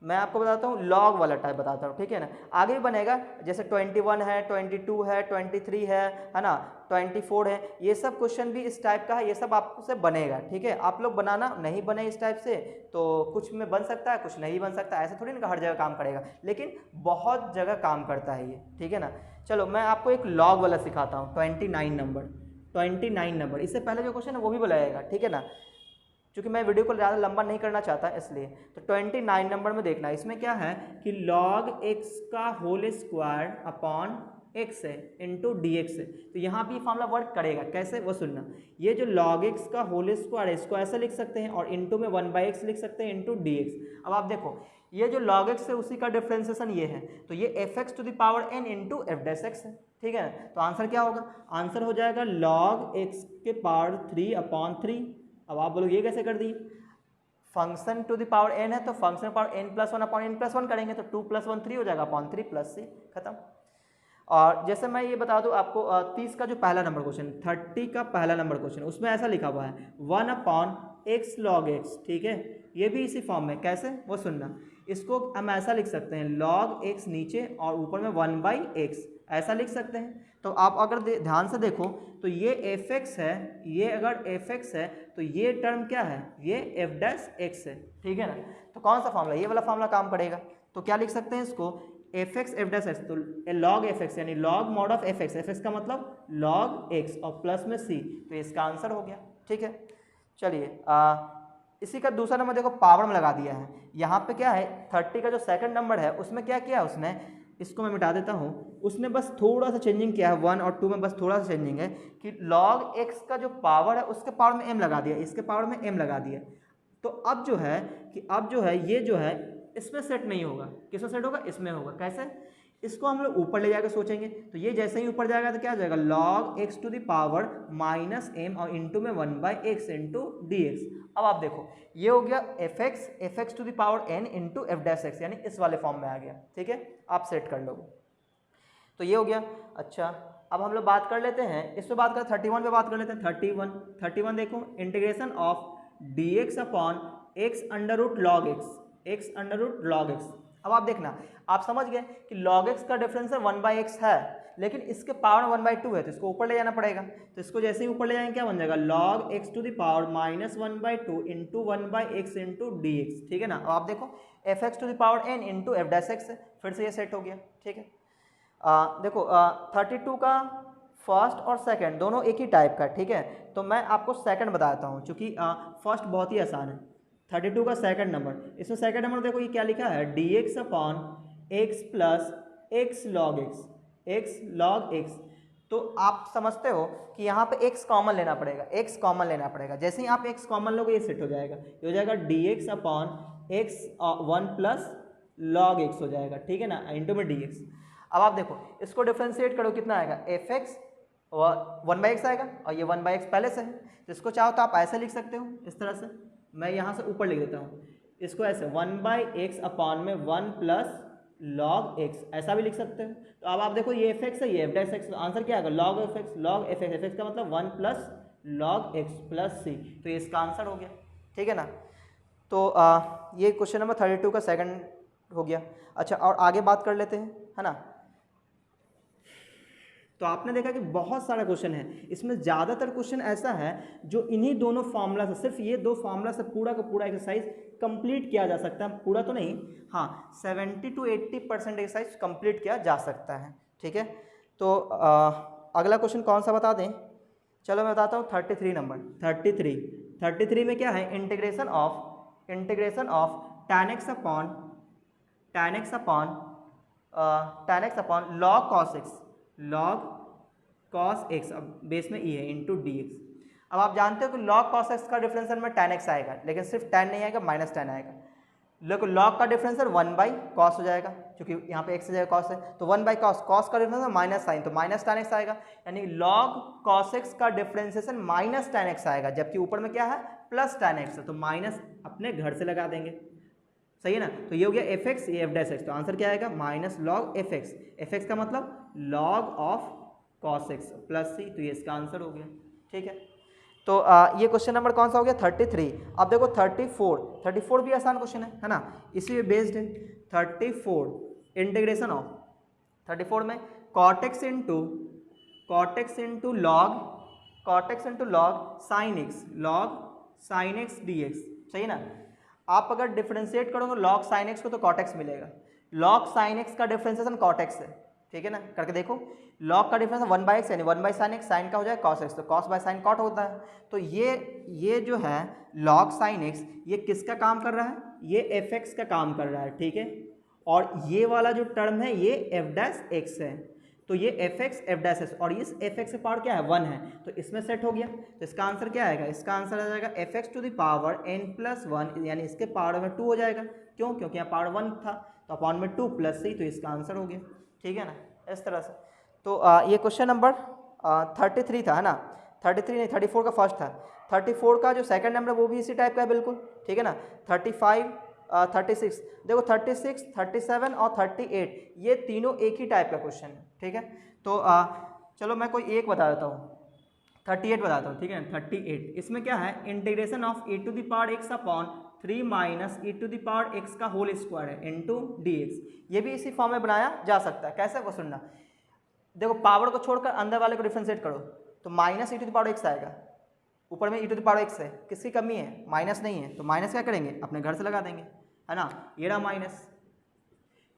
मैं आपको बताता हूँ लॉग वाला टाइप बताता हूँ, ठीक है ना। आगे भी बनेगा, जैसे 21 है, 22 है, 23 है ना, 24 है, ये सब क्वेश्चन भी इस टाइप का है, ये सब आपसे बनेगा, ठीक है। आप लोग बनाना, नहीं बने इस टाइप से तो कुछ में बन सकता है, कुछ नहीं बन सकता, ऐसे थोड़ी ना हर जगह काम करेगा, लेकिन बहुत जगह काम करता है ये, ठीक है ना। चलो मैं आपको एक लॉग वाला सिखाता हूँ। 29 नंबर, इससे पहले जो क्वेश्चन है वो भी बुलाएगा, ठीक है ना, क्योंकि मैं वीडियो को ज़्यादा लंबा नहीं करना चाहता इसलिए। तो 29 नंबर में देखना, इसमें क्या है कि log x का होल स्क्वायर अपॉन एक्स है इंटू डी एक्स है। तो यहाँ भी फॉर्मूला वर्क करेगा, कैसे वो सुनना। ये जो log x का होल स्क्वायर है इसको ऐसे लिख सकते हैं और इंटू में 1/x लिख सकते हैं इंटू डी एक्स। अब आप देखो ये जो log x है उसी का डिफ्रेंसिएशन ये है, तो ये fx to the power n into f dash x है, ठीक है। तो आंसर क्या होगा, आंसर हो जाएगा log x के पावर 3/3। अब आप बोलोगे ये कैसे कर दी, function to the power n है तो function power n plus 1/n+1 करेंगे तो 2 + 1 3 हो जाएगा, अपॉन 3 प्लस c, खत्म। और जैसे मैं ये बता दूं आपको 30 का जो पहला नंबर क्वेश्चन, 30 का पहला नंबर क्वेश्चन, उसमें ऐसा लिखा हुआ है 1/x log x, ठीक है। ये भी इसी फॉर्म में, कैसे वो सुनना। इसको हम ऐसा लिख सकते हैं log x नीचे और ऊपर में 1/x, ऐसा लिख सकते हैं। तो आप अगर ध्यान से देखो तो ये fx है, ये अगर fx है तो ये टर्म क्या है, ये f डैश x है, ठीक है ना। तो कौन सा फॉर्मूला, ये वाला फॉर्मूला काम करेगा। तो क्या लिख सकते हैं इसको, fx f डैश x, तो log fx यानी log mod of fx, fx का मतलब log x और प्लस में c, तो इसका आंसर हो गया, ठीक है। चलिए इसी का दूसरा नंबर देखो पावर में लगा दिया है। यहाँ पे क्या है 30 का जो सेकंड नंबर है उसमें क्या किया है उसने, इसको मैं मिटा देता हूँ, उसने बस थोड़ा सा चेंजिंग किया है 1 और 2 में, बस थोड़ा सा चेंजिंग है कि log x का जो पावर है उसके पावर में m लगा दिया, इसके पावर में m लगा दिया। तो अब जो है कि अब जो है ये जो है इसमें सेट नहीं होगा, किसमें सेट होगा, इसमें होगा। कैसे, इसको हम लोग ऊपर ले जाकर सोचेंगे तो ये जैसे ही ऊपर जाएगा तो क्या हो जाएगा log x to the power -m और इंटू में 1/x इंटू डी एक्स। अब आप देखो ये हो गया fx to the power n into f dash x, यानी इस वाले फॉर्म में आ गया, ठीक है। आप सेट कर लो, तो ये हो गया। अच्छा अब हम लोग बात कर लेते हैं, इस पे बात करें 31 पे बात कर लेते हैं। 31 देखो, integration of dx upon x under root log x। अब आप देखना, आप समझ गए कि log x का डिफरेंस 1/x है, लेकिन इसके पावर 1/2 है तो इसको ऊपर ले जाना पड़ेगा। तो इसको जैसे ही ऊपर ले जाएंगे क्या बन जाएगा log x to the power -1/2 into 1/x into d x, ठीक है ना। अब आप देखो fx to the power n into f dash x है, फिर से ये सेट हो गया, ठीक है। देखो 32 का फर्स्ट और सेकंड दोनों एक ही टाइप का, ठीक है। तो मैं आपको सेकंड बताता हूँ क्योंकि फर्स्ट बहुत ही आसान है। 32 का सेकंड नंबर, इसमें सेकंड नंबर देखो ये क्या लिखा है dx upon x plus x log x। तो आप समझते हो कि यहाँ पे x कॉमन लेना पड़ेगा, जैसे ही आप x कॉमन लोगे ये सेट हो जाएगा, ये हो जाएगा dx upon x 1 plus log x हो जाएगा, ठीक है ना, इंटू में dx। अब आप देखो इसको डिफ्रेंशिएट करो, कितना आएगा fx 1/x आएगा और ये 1/x पहले से है, तो इसको चाहो तो आप ऐसे लिख सकते हो, इस तरह से। मैं यहाँ से ऊपर लिख देता हूँ इसको ऐसे 1/x अपॉन में 1 प्लस log x, ऐसा भी लिख सकते हो। तो अब आप देखो ये fx है, ये एफ डैश एक्स, आंसर क्या आएगा log fx का मतलब 1 plus log x plus c, तो ये इसका आंसर हो गया, ठीक है ना। तो ये क्वेश्चन नंबर 32 का सेकंड हो गया। अच्छा और आगे बात कर लेते हैं, है ना। तो आपने देखा कि बहुत सारा क्वेश्चन है, इसमें ज़्यादातर क्वेश्चन ऐसा है जो इन्हीं दोनों फार्मूला से, सिर्फ ये दो फार्मूला से पूरा का पूरा एक्सरसाइज कंप्लीट किया जा सकता है, पूरा तो नहीं, हाँ 70 to 80% एक्सरसाइज कंप्लीट किया जा सकता है, ठीक है। तो अगला क्वेश्चन कौन सा बता दें, चलो मैं बताता हूँ 33 नंबर। 33 में क्या है, integration of tan x upon log cos x, अब बेस में e है, इंटू डी एक्स। अब आप जानते हो कि log cos x का डिफरेंशियल में tan x आएगा, लेकिन सिर्फ tan नहीं आएगा, -tan आएगा। लेकिन log का डिफरेंशियल 1/cos हो जाएगा, क्योंकि यहाँ पे x की जगह cos है, तो 1/cos, cos का डिफरेंशियल माइनस साइन, तो -tan x आएगा, यानी log cos x का डिफरेंशिएशन -tan x आएगा, जबकि ऊपर में क्या है +tan x है, तो माइनस अपने घर से लगा देंगे, सही है ना। तो ये हो गया fx, ये f डैश x, तो आंसर क्या आएगा -log fx का मतलब log of cos x plus c, तो ये इसका आंसर हो गया, ठीक है। तो ये क्वेश्चन नंबर कौन सा हो गया 33। अब देखो 34 भी आसान क्वेश्चन है ना, इसी पे बेस्ड है। 34 इंटीग्रेशन ऑफ 34 में cot x into log sin x dx, सही ना। आप अगर डिफरेंशिएट करोगे log sin x को तो cot x मिलेगा, log sin x का डिफरेंशिएशन cot x है, ठीक है ना। करके देखो log का डिफरेंस 1/x यानी 1/sin x, sin का हो जाए cos x, तो cos बाय sin cot होता है। तो ये जो है log sin x, ये किसका काम कर रहा है, ये fx का काम कर रहा है, ठीक है। और ये वाला जो टर्म है ये f डैश x है, तो ये F x F dash S और इस एफ एक्स का पावर क्या है 1 है, तो इसमें सेट हो गया। तो इसका आंसर क्या आएगा, इसका आंसर आ जाएगा f x to the power n plus 1, यानी इसके पावर में 2 हो जाएगा। क्यों, क्योंकि यहाँ पावर 1 था तो अपॉन में 2 प्लस 3, तो इसका आंसर हो गया। ठीक है ना, इस तरह से। तो ये क्वेश्चन नंबर 33 था, है ना, 33 नहीं 34 का फर्स्ट था। 34 का जो सेकंड नंबर वो भी इसी टाइप का है बिल्कुल। ठीक है ना, 35 36, देखो 36 37 और 38 ये तीनों एक ही टाइप का क्वेश्चन है। ठीक है, तो चलो मैं कोई एक बता देता हूँ, 38 बताता हूँ। ठीक है, 38 इसमें क्या है, integration of e to the power x upon 3 minus e to the power x का होल स्क्वायर है इनटू dx। ये भी इसी फॉर्म में बनाया जा सकता है। कैसे वो सुनना, देखो पावर को छोड़कर अंदर वाले को डिफरेंशिएट करो तो minus e to the power x आएगा, ऊपर में e to the power x है, किसकी कमी है, माइनस नहीं है, तो माइनस क्या करेंगे, अपने घर से लगा देंगे, है ना, ये रहा माइनस।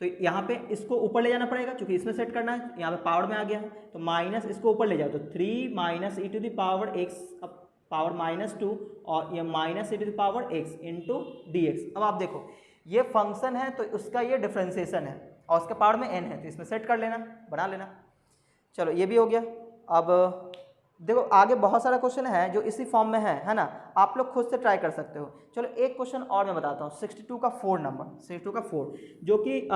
तो यहाँ पे इसको ऊपर ले जाना पड़ेगा क्योंकि इसमें सेट करना है, यहाँ पे पावर में आ गया है, तो माइनस इसको ऊपर ले जाओ तो 3 minus e to the power x पावर -2 और ये minus e to the power x into d x. अब आप देखो ये फंक्शन है तो उसका ये डिफ्रेंसिएशन है और उसके पावर में n है, तो इसमें सेट कर लेना, बना लेना। चलो ये भी हो गया। अब देखो आगे बहुत सारा क्वेश्चन है जो इसी फॉर्म में है ना, आप लोग खुद से ट्राई कर सकते हो। चलो एक क्वेश्चन और मैं बताता हूँ, 62 का 4 नंबर, 62 का 4 जो कि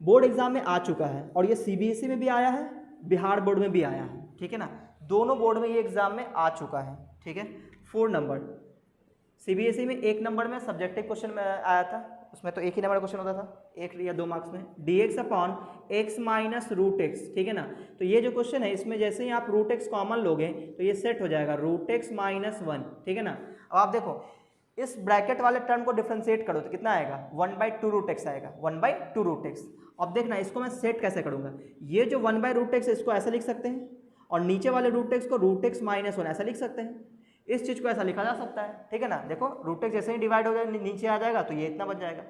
बोर्ड एग्जाम में आ चुका है और ये CBSE में भी आया है, बिहार बोर्ड में भी आया है। ठीक है ना, दोनों बोर्ड में ये एग्जाम में आ चुका है। ठीक है, 4 नंबर CBSE में 1 नंबर में सब्जेक्टिव क्वेश्चन में आया था, उसमें तो एक ही नंबर क्वेश्चन होता था, 1 या 2 मार्क्स में, dx upon x minus root x. ठीक है ना, तो ये जो क्वेश्चन है इसमें जैसे ही आप रूट एक्स कॉमन लोगे तो ये सेट हो जाएगा रूट एक्स माइनस 1। ठीक है ना, अब आप देखो इस ब्रैकेट वाले टर्म को डिफ्रेंशिएट करो तो कितना आएगा, 1/2 रूट एक्स आएगा, 1/2 रूट एक्स। अब देखना इसको मैं सेट कैसे करूँगा, ये जो 1/रूट एक्स इसको ऐसा लिख सकते हैं और नीचे वाले रूट एक्स को रूट एक्स माइनस 1 ऐसा लिख सकते हैं, इस चीज़ को ऐसा लिखा जा सकता है। ठीक है ना, देखो रूट एक्स जैसे ही डिवाइड हो जाएगा नीचे आ जाएगा तो ये इतना बच जाएगा,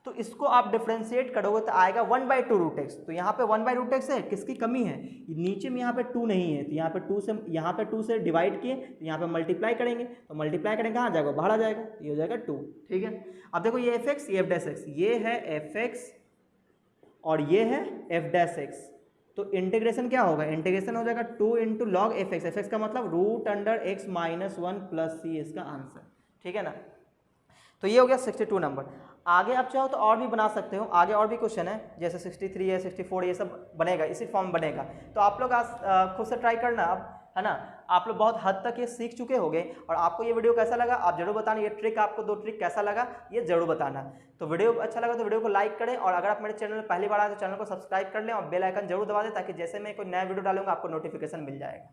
तो इसको आप डिफ्रेंशिएट करोगे तो आएगा 1/2 रूट एक्स। तो यहाँ पे 1/रूट एक्स है, किसकी कमी है, नीचे में यहाँ पे 2 नहीं है, तो यहाँ पे 2 से डिवाइड किए तो यहाँ पे मल्टीप्लाई करेंगे, तो मल्टीप्लाई करेंगे कहाँ जाएगा, बाहर आ जाएगा, ये हो जाएगा 2। ठीक है, अब देखो ये एफ एक्स ये एफ डैश एक्स, ये है एफ एक्स और ये है एफ डैश एक्स, तो इंटीग्रेशन क्या होगा, इंटीग्रेशन हो जाएगा 2 इंटू लॉग एफ एक्स का मतलब root under x minus 1 plus c, इसका आंसर। ठीक है ना, तो ये हो गया 62 नंबर। आगे आप चाहो तो और भी बना सकते हो, आगे और भी क्वेश्चन है जैसे 63 है 64 ये सब बनेगा, इसी फॉर्म बनेगा, तो आप लोग आज खुद से ट्राई करना अब, है ना। आप लोग बहुत हद तक ये सीख चुके होंगे और आपको ये वीडियो कैसा लगा आप जरूर बताना, ये ट्रिक आपको 2 ट्रिक कैसा लगा ये जरूर बताना। तो वीडियो अच्छा लगा तो वीडियो को लाइक करें और अगर आप मेरे चैनल में पहली बार आए तो चैनल को सब्सक्राइब कर लें और बेल आइकन जरूर दबा दें ताकि जैसे मैं कोई नया वीडियो डालूंगा आपको नोटिफिकेशन मिल जाएगा।